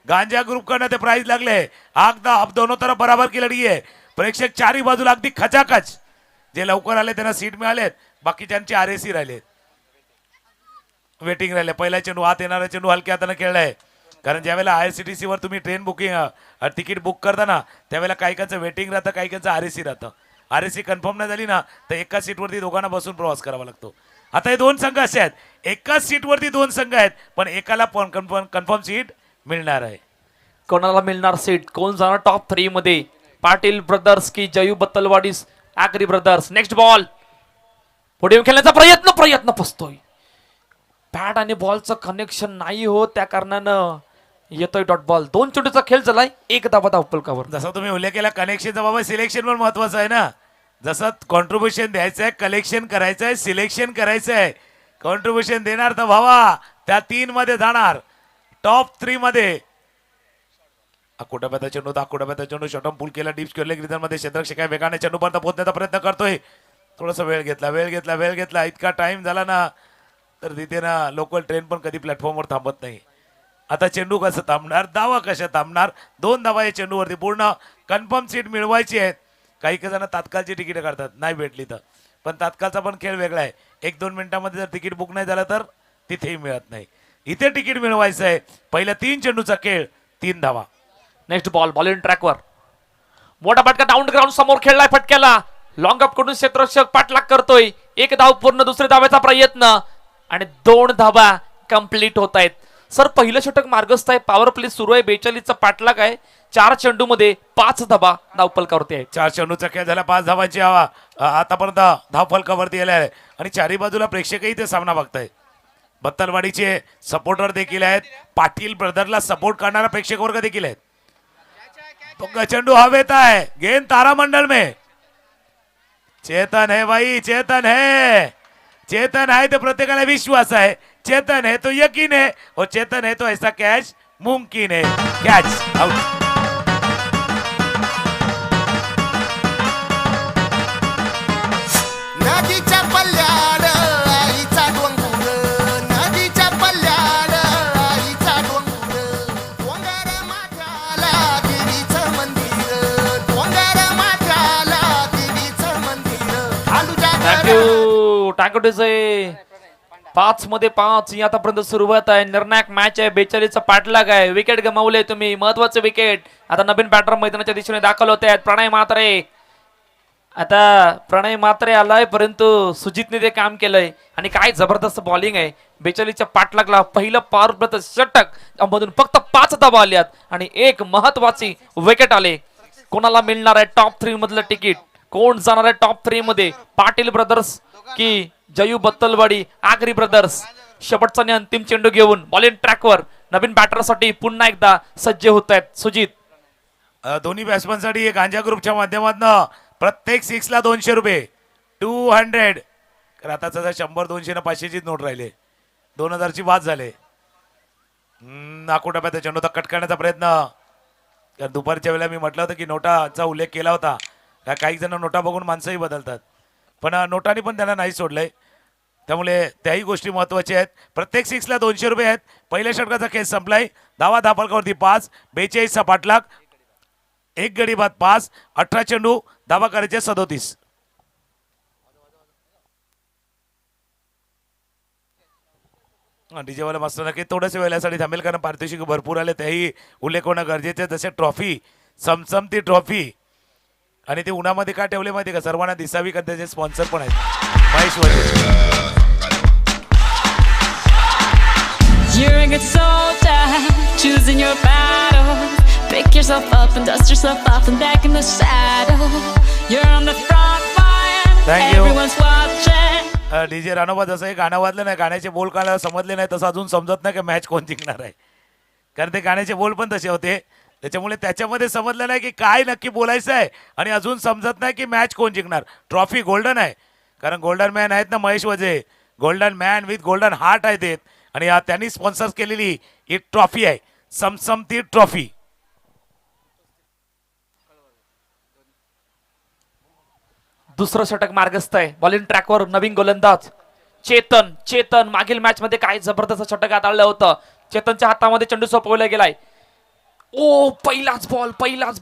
गांजा ग्रुप कडनं ते प्राइज लागले. आग अब दोनों तरफ बराबर की लढाई आहे. प्रेक्षक चारही बाजूला अगदी खचाखच. जे लवकर आले त्यांना सीट मिळालेत. बाकीच्यांचे आरएसी राहिलेत. वेटिंग राहिले. पहिला चेंडू आत येणारा चेंडू हलक्या हाताने खेळलाय कारण ज्यावेळेला IRCTC वर तुम्ही ट्रेन बुकिंग तिकीट बुक करताना त्यावेळेला काहीकांचं वेटिंग राहतं काहीकांचं आरएसी राहतं. आरएसी कन्फर्म नाही झाली ना तर एकाच सीटवरती दोघांना बसून प्रवास करावा लागतो. आता हे 2 संघ असे आहेत. एकाच सीटवरती 2 संघ आहेत पण एकाला कन्फर्म सीट मिळणार आहे. कोणाला मिळणार सीट? कोण जाणार टॉप 3 मध्ये? पाटील ब्रदर्स की Jayu Battalwadi Agri brothers? Next ball. पुढे खेळण्याचा प्रयत्न फसतोय. पॅड आणि बॉलचं कनेक्शन नाही होत त्या कारणानं येतोय डॉट बॉल. 2 चेंडूचा खेळ झालाय. 1 धावा धावपलकावर. जसं तुम्ही उल्लेख केला कनेक्शनचा बाबा सिलेक्शन पण महत्वाचं आहे ना. जसं कॉन्ट्रीब्युशन द्यायचं आहे कलेक्शन करायचं आहे सिलेक्शन करायचं आहे. कॉन्ट्रीब्युशन देणार तर भावा त्या 3 मध्ये जाणार टॉप 3 मध्ये. अकोटाब्याचा चेंडू अकोटाब्याचा चेंडू शॉटम पूल केला डीप स्क्वेअर लेग रिदम मध्ये क्षेत्ररक्षक काय वेगाने चेंडू पर्यंत पोहोचण्याचा प्रयत्न करतोय. थोडासा वेळ घेतला. इतका टाइम झाला ना तर तिथे ना लोकल ट्रेन पण कधी प्लॅटफॉर्मवर थांबत नाही. आता चेंडू कसं थांबणार, धावा कशा थांबणार, 2 धावा या चेंडूवरती. पूर्ण कन्फर्म सीट मिळवायची आहेत. काही जण तात्काळची तिकीट काढतात, नाही भेटली तर. पण तात्काळचा पण खेळ वेगळा आहे. 1-2 मिनिटांमध्ये जर तिकीट बुक नाही झालं तर तिथेही मिळत नाही. इथे तिकीट मिळवायचं आहे. पहिल्या 3 चेंडूचा खेळ, 3 धावा. नेक्स्ट बॉल, बॉल इन ट्रॅकवर. मोठा फटका डाऊन ग्राउंड समोर खेळलाय फटक्याला. लॉंग अप कडून क्षेत्ररक्षक पाठलाग करतोय. 1 धाव पूर्ण, दुसऱ्या धाव्याचा प्रयत्न आणि 2 धावा कंप्लीट होत आहेत. सर पहिलं षटक मार्गस्थ आहे, पॉवर प्ले सुरू आहे, 42चा पाठलाग आहे. 4 चेंडू मध्ये 5 धावा धावफलकावरती आहे. 4 चेंडूचा खेळ झाला, 5 धावांची हवा आतापर्यंत धावफलकावरती आले आहे. आणि चारी बाजूला प्रेक्षकही ते सामना बघतायत. बत्तलवाडीचे सपोर्टर देखील आहेत. पाटील ब्रदरला सपोर्ट करणारा प्रेक्षक वर्ग देखील आहेत. तो चेंडू हवेत आहे, गेंद तारामंडल में. चेतन है भाई, चेतन है. चेतन है तो प्रत्येकाला विश्वास आहे. चेतन है तो यकीन है, और चेतन है तो ऐसा कैच मुमकिन है. Catch out. नदीच्या पल्ल्याड आईचा डोंगर, नदीच्या पल्ल्याड आईचा डोंगर, डोंगर माथ्याला देवीचं मंदिर, डोंगर माथ्याला देवीचं मंदिर. आलूच्या थँक्यू टाकवतेचे 5 मध्ये 5 ही आतापर्यंत सुरुवात आहे. निर्णायक मॅच आहे, 42चा पाठलाग आहे. विकेट गमावले तुम्ही, महत्वाचे विकेट. आता नवीन बॅटर मैदानाच्या दिशेने दाखल होते आहेत. प्रणय म्हात्रे, आता प्रणय म्हात्रे आलाय, परंतु सुजितने ते काम केलंय. आणि काय जबरदस्त बॉलिंग आहे. 42च्या पाठलागला पहिलं पॉवर प्ले षटक मधून फक्त 5 धावा आल्यात आणि 1 महत्वाची विकेट आले. कोणाला मिळणार आहे टॉप 3 मधलं तिकीट? कोण जाणार आहे टॉप 3 मध्ये? पाटील ब्रदर्स की जयू बत्तलवाडी, आगरी ब्रदर्स? शेवटचा आणि अंतिम चेंडू घेऊन बॉल इन ट्रॅकवर नवीन बॅटरसाठी पुन्हा एकदा सज्ज होत आहेत सुजित. दोन्ही बॅट्समनसाठी एक गांजा ग्रुपच्या माध्यमातून प्रत्येक 6 ला 200 रुपये, 200. तर आता 100, 200 न 500ची नोट राहिले. 2000ची बाद झाले. नाकू टप्प्यात चेंडू कट करण्याचा प्रयत्न. कारण दुपारच्या वेळेला मी म्हटलं होतं की नोटाचा उल्लेख केला होता. काही जण नोटा बघून माणसंही बदलतात, पण नोटांनी पण त्यांना नाही सोडलंय. त्यामुळे त्याही गोष्टी महत्वाच्या आहेत. प्रत्येक 6 ला 200 रुपये आहेत. पहिल्या षटकाचा खेळ संपलाय. धावा धावफलकावरती 5, 42चा पाठलाग, 1 गडी बाद 5, 18 चेंडू, धावा करायचे 37. डीजे वाला मस्त नक्की थोडंच वेळेसाठी थांबेल, कारण पारितोषिक भरपूर आले, तेही उल्लेख होणं गरजेचे. जसे ट्रॉफी, समसमती ट्रॉफी. आणि ते उन्हामध्ये का ठेवले माहिती का? सर्वांना दिसावी, का त्याचे स्पॉन्सर पण आहेत. महेश वजे. You're a good soldier, choosing your battles. Pick yourself up and dust yourself off and back in the saddle. You're on the front line, Thank you. everyone's watching. DJ Ranoba जसं हे गाणं वाजलं नाही, गाण्याचे बोल काढायला समजले नाही, तसं अजून समजत नाही की मॅच कोण जिंकणार आहे. कारण ते गाण्याचे बोल पण तसे होते, त्याच्यामुळे त्याच्यामध्ये समजलं नाही की काय नक्की बोलायचं आहे. आणि अजून समजत नाही की मॅच कोण जिंकणार. ट्रॉफी गोल्डन आहे, कारण गोल्डन मॅन आहेत ना महेश वजे. Golden man with golden heart आहेत ते. आणि त्यांनी स्पॉन्सर केलेली एक ट्रॉफी आहे, समसमती ट्रॉफी. दुसरं षटक मार्गस्थ आहे. बॉलिंग ट्रॅकवर नवीन गोलंदाज चेतन. चेतन मागील मॅच मध्ये काय जबरदस्त षटक हाताळलं होतं. चेतनच्या हातामध्ये चेंडू सोपवला गेलाय. ओ पहिलाच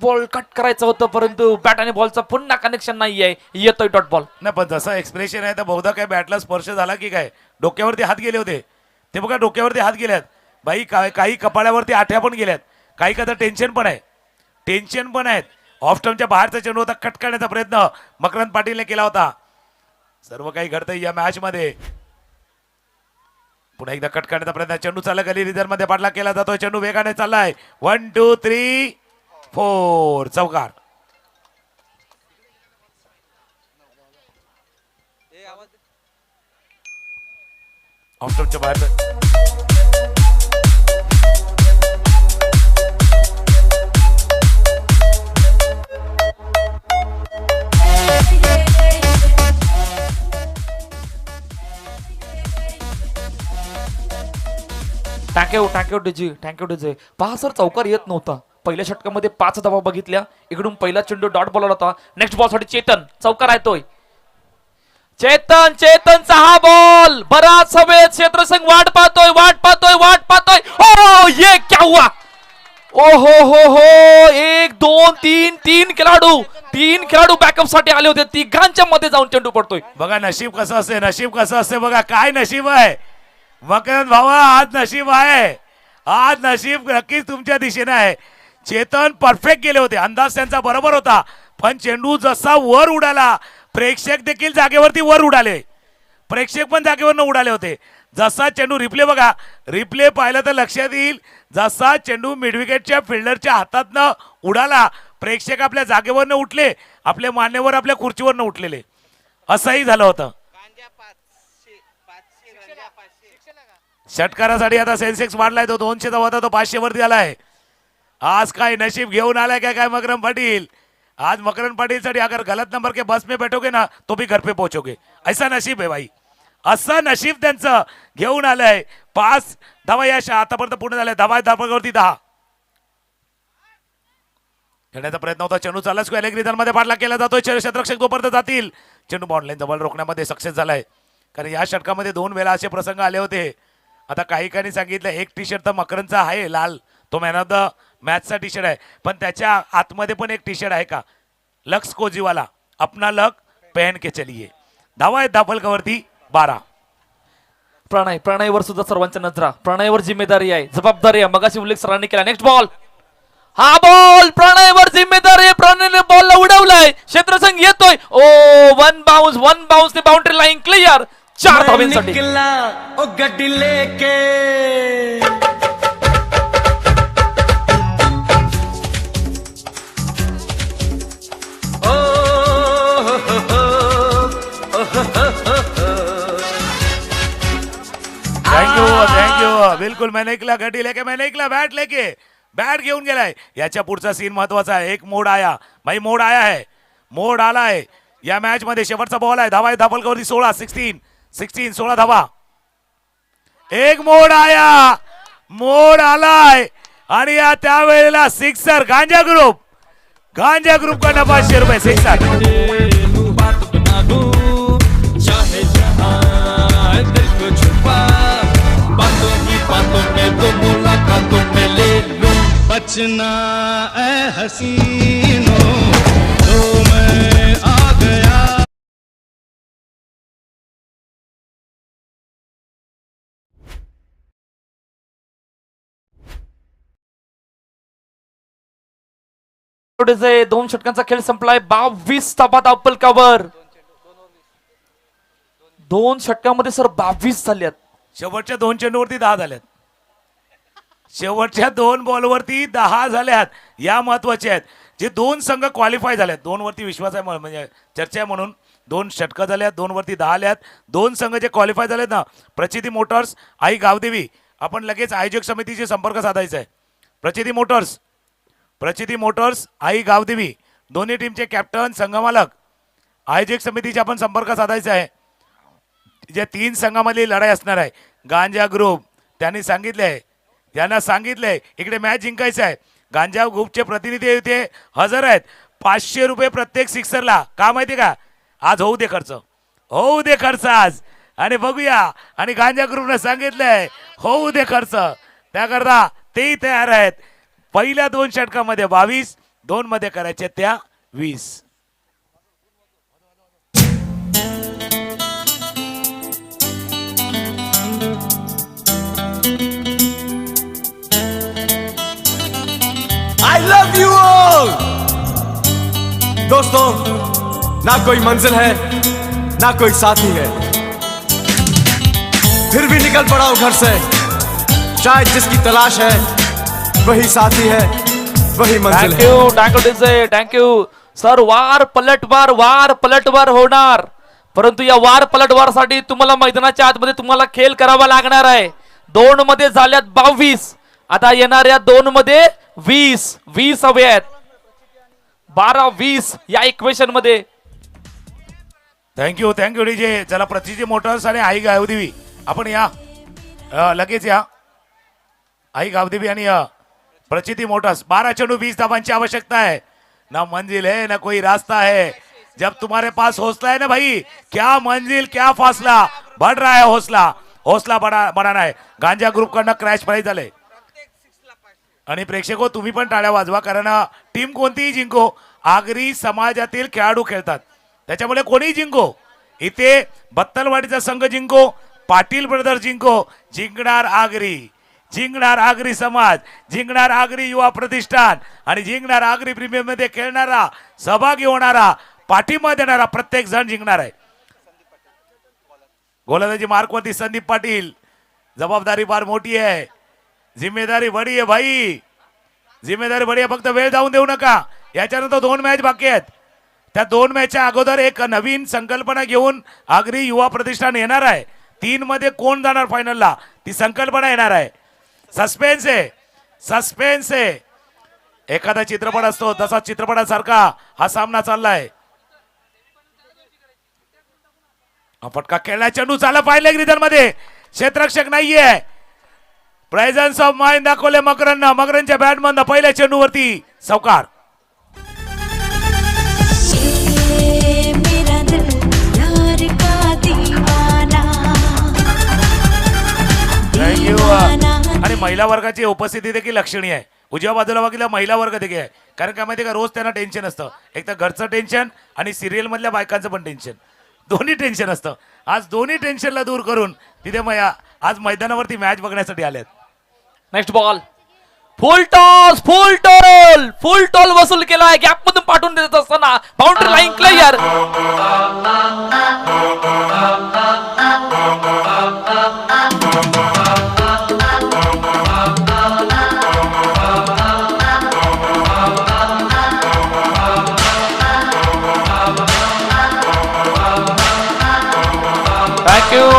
बॉल कट करायचं होतं, परंतु बॅट आणि बॉलचा पुन्हा कनेक्शन नाहीये. येतोय डॉट बॉल. नाही, पण जसं एक्सप्रेशन आहे तर बहुधा काय बॅटला स्पर्श झाला की काय? डोक्यावरती हात गेले होते ते बघा, डोक्यावरती हात गेल्यात बाई. काही कपाळावरती आठ्या पण गेल्यात. काही का टेन्शन पण आहेत. ऑफ स्टंपच्या बाहेरचा चेंडू होता, कट करण्याचा प्रयत्न मकरंद पाटीलने केला होता. सर्व काही घडतंय या मॅच मध्ये. पुन्हा एकदा कट करण्याचा प्रयत्न. चेंडू चालला गली रिझर्व मध्ये पाठलाग केला जातोय. चेंडू वेगाने चाललाय. 1 2 3 4 चौकार. ऑफ स्टंपच्या बाहेर थँक्यू डीजे. पहा सर, चौकार येत नव्हता. पहिल्या षटकामध्ये 5 धावा बघितल्या. इकडून पहिला चेंडू डॉट बॉल होता. नेक्स्ट बॉल साठी चेतन चौकार येतोय. चेतनचा हा बॉल बराच हवेत. क्षेत्रसंघ वाट पाहतोय. ओ ये क्या हुआ? ओ हो 1 2 3 खेळाडू बॅकअप साठी आले होते. तिघांच्या मध्ये जाऊन चेंडू पडतोय. बघा नशीब कसं असते बघा. काय नशीब आहे मकरंद भावा, आज नशीब नक्कीच तुमच्या दिशेने आहे. चेतन परफेक्ट गेले होते, अंदाज त्यांचा बरोबर होता, पण चेंडू जसा वर उडाला, प्रेक्षक देखील जागेवरती वर उडाले, प्रेक्षक पण जागेवर उडाले होते. जसा चेंडू रिप्ले पाहिलं तर लक्षात येईल, जसा चेंडू मिडविकेटच्या फिल्डरच्या हातातनं उडाला, प्रेक्षक आपल्या जागेवरनं उठले, आपले मान्यवर आपल्या खुर्चीवरनं उठलेले, असंही झालं होतं. षटकारासाठी आता सेन्सेक्स वाढलाय, तो 200चा होता तो 500 वरती आलाय. आज काय नशीब घेऊन आलाय काय मकरंद पाटील? आज मकरंद पाटील साठी अगर गलत नंबर के बस में बैठोगे ना तो भी घर पे पहुंचोगे, ऐसा नशीब आहे भाई. असं नशीब त्यांचं घेऊन आलंय. 5 धावा यश आतापर्यंत पूर्ण झालंय. धावावरती 10 खेळण्याचा प्रयत्न होता. चेंडू चालला स्क्वेअर ग्रीजन मध्ये पाठलाग केला जातोय. क्षेत्ररक्षक तोपर्यंत जातील. चेंडू बॉन्डलाईन जवळ रोखण्यामध्ये सक्सेस झालाय, कारण या षटकामध्ये 2 वेळा असे प्रसंग आले होते. आता काही सांगितलं एक टी शर्ट तर मकरंदचा आहे लाल, तो मॅन ऑफ द मॅचचा टी शर्ट आहे, पण त्याच्या आतमध्ये पण एक टी शर्ट आहे का, लक्स कोजीवाला, अपना लक पहन के चलिए. धावा आहेत धापलकावरती 12. प्रणयवर सुद्धा सर्वांच्या नजरा, प्रणयवर जिम्मेदारी आहे, जबाबदारी आहे. मगाशी उल्लेख सरांनी केला. नेक्स्ट बॉल, हा बॉल प्रणयवर जिम्मेदारी आहे. प्रणयने बॉलला उडवलाय, क्षेत्रसंघ येतोय. ओ वन बाउन्स ते बाउंड्री लाईन क्लिअर. 4 धावांसाठी गड्डी लेके थँक्यू. बिलकुल मैं निकला गड्डी लेके, मैं निकला बैट लेके, बैट घेऊन गेलाय. याच्या पुढचा सीन महत्वाचा आहे. एक मोड आया भाई, मोड आलाय या मॅच मध्ये. शेवटचा बॉल आहे. धावा आहे धापलकावरती 16 धावा. एक मोड आलाय आणि या त्यावेळेला सिक्सर. गांजा ग्रुप कडनं 500 रुपये सिक्सर. बचना ऐ हसीनो तो मैं आ गया. दोन षटकांचा खेळ संपलाय. 22 धावा धापलकावर. 2 षटकांमध्ये सर 22 झाल्यात. शेवटच्या 2 चेंडूवरती 10 झाल्यात. शेवटच्या 2 बॉलवरती 10 झाल्यात. या महत्वाचे आहेत. जे 2 संघ क्वालिफाय झाल्यात, 2 वरती विश्वास आहे म्हणजे चर्चा आहे म्हणून 2 षटकं झाल्यात, 2 वरती 10 आल्यात. 2 संघ जे क्वालिफाय झालेत ना, प्रचिती मोटर्स, आई गावदेवी, आपण लगेच आयोजक समितीशी संपर्क साधायचा आहे. प्रचिती मोटर्स, आई गावदेवी, दोन्ही टीमचे कॅप्टन, संघमालक, आयोजक समितीशी आपण संपर्क साधायचा आहे. जे 3 संघामधली लढाई असणार आहे. गांजा ग्रुप त्यांना सांगितलंय इकडे मॅच जिंकायचं आहे. गांजा ग्रुपचे प्रतिनिधी इथे हजर आहेत. 500 रुपये प्रत्येक सिक्सरला. का माहिती का, आज होऊ दे खर्च आज, आणि बघूया. आणि गांजा ग्रुपने सांगितलंय होऊ दे खर्च, त्याकरता तेही तयार आहेत. पहिल्या 2 षटकामध्ये 22, 2 मध्ये करायचे त्या 20. I love you all! दोस्तों, ना कोई मंजिल है ना कोई साथी है, फिर भी निकल पड़ा हूं घर से. शायद जिसकी तलाश है वही साथी है, वही मंजिल है. Thank you sir. वार पलटवार होणार, परंतु या वार पलटवारसाठी तुम्हाला मैदानाच्या आतमध्ये तुम्हाला खेळ करावा लागणार आहे. 2 मध्ये झाल्यात 22, आता येणाऱ्या 2 मध्ये 20 हवे आहेत. 12-20 या इक्वेशन मध्ये. Thank you DJ. चला प्रचिती मोटर्स आणि आई गावदेवी आपण या, लगेच या. आई गावदेवी आणि प्रचिती मोटर्स. 12 चेंडू 20 धावांची आवश्यकता आहे. ना मंजिल है ना कोई रास्ता है, जब तुम्हारे पास हौसला है ना भाई, क्या मंजिल क्या फासला, बढ़ रहा है हौसला, हौसला बढ़ाना है. गांजा ग्रुप कडनं क्रॅश प्राईज झाले. आणि प्रेक्षको तुम्ही पण टाळ्या वाजवा, कारण टीम कोणतीही जिंको, आगरी समाजातील खेळाडू खेळतात, त्याच्यामुळे कोणीही जिंको. इथे बत्तलवाडीचा संघ जिंको, पाटील ब्रदर जिंको, जिंकणार आगरी, जिंकणार आगरी समाज, जिंकणार आगरी युवा प्रतिष्ठान आणि जिंकणार आगरी प्रीमियम मध्ये खेळणारा, सहभागी होणारा, पाठिंबा देणारा प्रत्येक जण जिंकणार आहे. गोलंदाजी मार्कवरती संदीप पाटील. जबाबदारी फार मोठी आहे, जिम्मेदारी बडी आहे भाई, जिम्मेदारी बडी आहे. फक्त वेळ जाऊन देऊ नका. याच्यानंतर 2 मॅच बाकी आहेत. त्या 2 मॅचच्या अगोदर एक नवीन संकल्पना घेऊन आगरी युवा प्रतिष्ठान येणार आहे. 3 मध्ये कोण जाणार फायनलला ती संकल्पना येणार आहे. सस्पेन्स आहे, सस्पेन्स आहे. एखादा चित्रपट असतो तसा चित्रपटासारखा हा सामना चाललाय. फटका खेळला, चेंडू चालला पाहिजे रिदन मध्ये, क्षेत्ररक्षक नाहीये. प्रेझन्स ऑफ माइंड दाखवले मकरननं. मकरनच्या बॅटमधनं पहिल्या चेंडूवरती चौकार. थँक्यू. आणि महिला वर्गाची उपस्थिती देखील लक्षणीय आहे. उजव्या बाजूला बघितलं महिला वर्ग देखील आहे. कारण काय माहिती का, रोज त्यांना टेन्शन असतं, एक तर घरचं टेन्शन आणि सिरियल मधल्या बायकांचं पण टेन्शन, दोन्ही टेन्शन असतं. आज दोन्ही टेन्शनला दूर करून तिथे आज मैदानावरती मॅच बघण्यासाठी आलेत. Next ball, full toss, full टॉल वसूल केलाय. गॅप मधून पाठवून देत असताना बाउंड्री लाईन क्लिअर.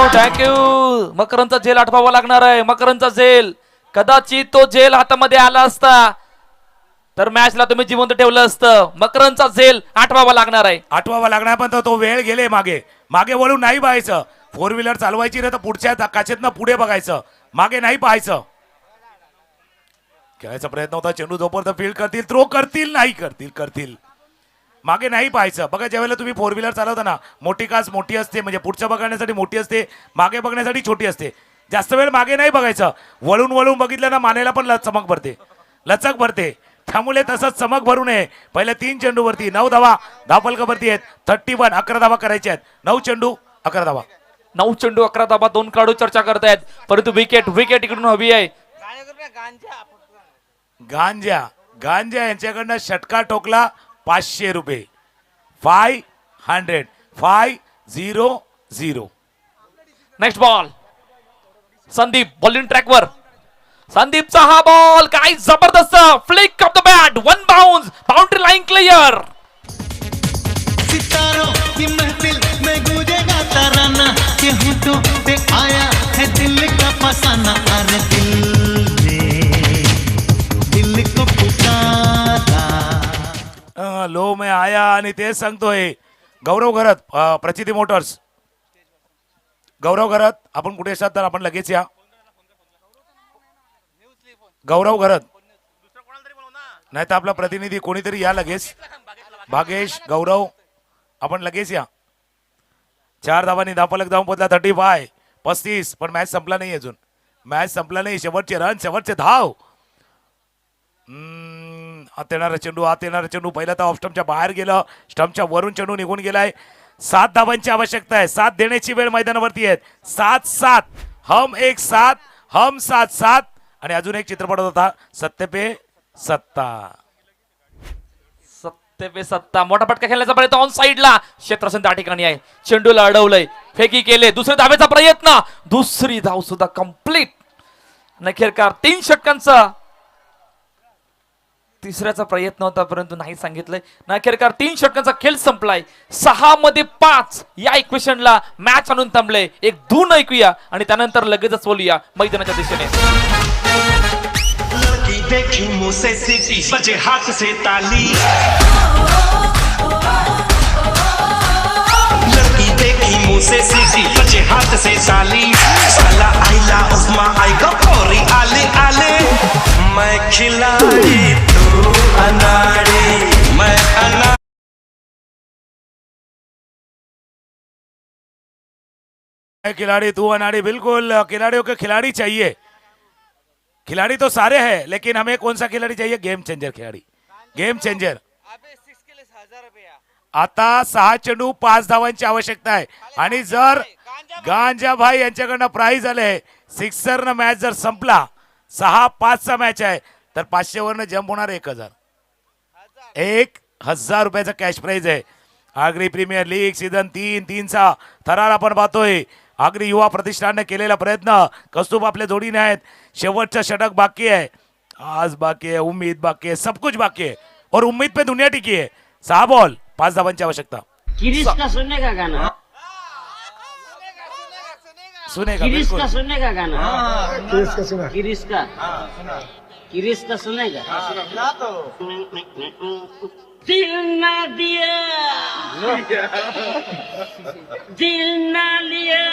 थँक्यू. मकरनचा झेल आठवावा लागणार आहे. मकरनचा झेल, कदाचित तो झेल हातामध्ये आला असता तर मॅचला तुम्ही जिवंत ठेवलं असतं. मकरनचा झेल आठवावा लागणार आहे. आठवावा लागणार, पण तो वेळ गेले. मागे वळून नाही पाहायचं. 4 व्हीलर चालवायची ना तर पुढच्या काचेतनं पुढे बघायचं, मागे नाही पाहायचं. खेळायचा प्रयत्न होता. चेंडू जोपर्यंत फील्ड करतील, थ्रो करतील, नाही करतील, मागे नाही पाहायचं. बघा, ज्यावेळेला तुम्ही 4 व्हीलर चालवता ना, मोठी काच मोठी असते, म्हणजे पुढच्या बघण्यासाठी मोठी असते, मागे बघण्यासाठी छोटी असते. जास्त वेळ मागे नाही बघायचं. वळून बघितलं ना मानेला पण लचक भरते. त्यामुळे तसंच चमक भरू नये. पहिल्या 3 चेंडूवरती 9 धावा धावफलकावरती आहेत. 31 11 धावा करायच्या आहेत. 9 चेंडू 11 धावा. 9 चेंडू 11 धावा. 2 खेळाडू चर्चा करतायत, परंतु विकेट इकडून हवी आहे. गांजा यांच्याकडनं षटकार ठोकला. 500 रुपये. 500. नेक्स्ट बॉल, संदीप बॉलिंग ट्रॅकवर. संदीपचा हा बॉल, काय जबरदस्त flick off the bat, 1 bounce, boundary line clear. सितारों की महफिल में गूंजेगा तराना, ये होठों पे आया है दिल का फसाना. अरे दिल को पुकारा. लो में आया आणि तेच सांगतोय गौरव घरत, प्रचिती मोटर्स. गौरव घरत, आपण कुठे असतात तर आपण लगेच या. गौरव घरत नाही तर आपला प्रतिनिधी कोणीतरी या लगेच. भागेश, गौरव, आपण लगेच या. 4 धावांनी धावफलक जाऊन पोहोचला. 35. पण मॅच संपला नाही अजून. मॅच संपला नाही. शेवटचे रन, शेवटचे धाव. आत येणारा चेंडू पहिला तर ऑफ स्टंपच्या बाहेर गेलं. स्टंपच्या वरून चेंडू निघून गेलाय. 7 धावांची आवश्यकता आहे. 7 देण्याची वेळ मैदानावरती आहे. 7-7. हम 7-7. आणि अजून एक चित्रपट होता, सत्य पे सत्ता. मोठा फटका खेळण्याचा प्रयत्न ऑन साइडला. क्षेत्ररक्षण त्या ठिकाणी आहे. चेंडूला अडवलंय, फेकी केले. दुसऱ्या धावेचा प्रयत्न, दुसरी धाव सुद्धा कंप्लीट. नखेरकार 3 षटकांचा तिसऱ्याचा प्रयत्न होता परंतु नाही सांगितलंय. नखेरकार 3 षटकांचा खेळ संपलाय. 6 मध्ये 5 या इक्वेशनला मॅच आणून थांबले. एक धून ऐकूया आणि त्यानंतर लगेचच बोलूया मैदानाच्या दिशेने. लड़की देखी मुंह से सीटी, बजे हाथ से ताली. लड़की देखी मुंह से सीटी, बजे हाथ से ताली. साला आइला उस्मा आएगा गोरी आले आले. मैं खिलाड़ी, तू अनाड़ी, मैं अनाड़ी. खिलाड़ी तू अनाड़ी, बिल्कुल खिलाड़ियों के खिलाड़ी चाहिए। खिलाड़ी तो सारे हैं, लेकिन हमें कौन सा खिलाड़ी चाहिए? गेम चेंजर खिलाड़ी, गेम चेंजर। आता 6 चेंडू 5 धावांची आवश्यकता आहे आणि जर गांजाभाई यांच्याकडनं प्राइज आले, सिक्सरनं मॅच जर संपला, 6-5चा मॅच आहे, तर 500 वरनं जंप होणार 1000 रुपयाचा कॅश प्राइज आहे। आगरी प्रीमियर लीग सीझन 3चा थरार आपण पाहतोय। आगरी युवा प्रतिष्ठानने केलेला प्रयत्न, कौस्तुभ आपल्या जोडीने आहेत। शेवटचा षटक बाकी आहे, आज बाकी है, उम्मीद बाकी है, सब कुछ बाकी है और उम्मीद पे दुनिया टिकी है। 6 बॉल 5 धावांची आवश्यकता। किरीस का सुनने का गाना, सुनेगा किरीस बिल्कुल। का सुनने का गाना, किरीस का सुना, किरीस का सुनेगा। दिल ना दिया, दिल ना लिया,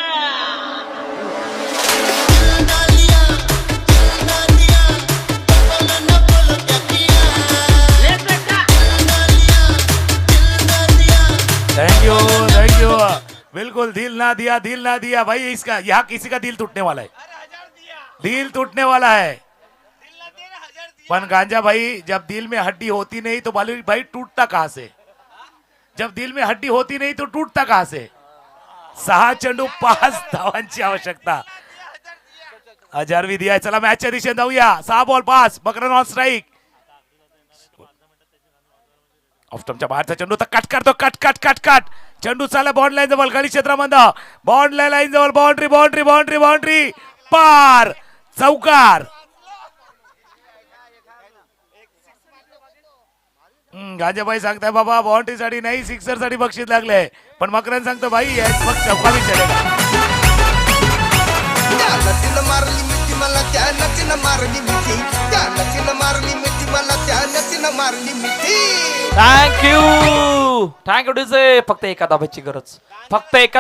थैंक यू बिल्कुल। दिल ना दिया भाई, इसका यहाँ किसी का दिल टूटने वाला है, दिल टूटने वाला है। पण गांजा भाई, जब दिल में हड्डी होती नहीं तो भाई टूटता कहां से? जब दिल में हड्डी होती नहीं तो टूटता कहां से? 6 चेंडू 5 धावांची आवश्यकता। 1000 भी दिया। चला मॅचच्या दिशेने जाऊया। 6 बॉल 5, मकरन ऑन स्ट्राइक। ऑफस्टंपच्या बाहेरचा चेंडू तर कट करतो, कट चेंडू चालला बॉन्ड लाईन जवळ, गडी क्षेत्रामध्ये बॉन्ड लाईन जवळ, बाउंड्री पार, चौकार। गांजाबाई सांगताय बाबा बाउंड्री साठी नाही, सिक्सर साठी बक्षीस लागले, पण मकरन सांगतो भाई फक्त चौका भी चलेगा। मारली मिठी मला त्या नचीनं मारली मिठी, त्या नचीनं मारली मिठी मला त्या नचीनं मारली मिठी। Thank you DJ. फक्त एका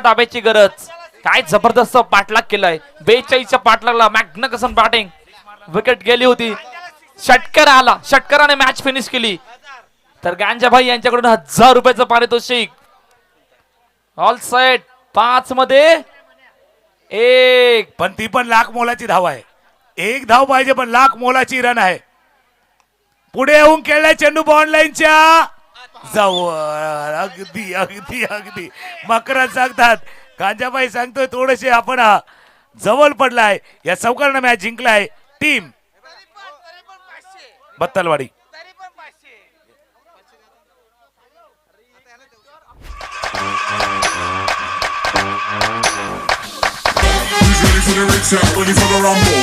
धाब्याची गरज, काय जबरदस्त पाठलाग केलाय। 42च्या पाठलागला मॅग्निफिसंट बॅटिंग, विकेट गेली होती, षटकर आला, षटकराने मॅच फिनिश केली। तर गांजाभाई यांच्याकडून 1000 रुपयाचं पारितोषिक। ऑल सेट, 5 मध्ये 1, पण ती पण लाख मोलाची धाव आहे। 1 धाव पाहिजे, पण लाख मोलाची रन आहे। पुढे येऊन खेळलाय चेंडू बॉन्ड लाईनच्या जवळ, अगदी मकरन सांगतात, गांजाबाई सांगतोय थोडेसे आपण जवळ पडलाय। या चौकारनं मॅच जिंकलाय team Battalwadi. He's ready for the red tap, ready for the rumble.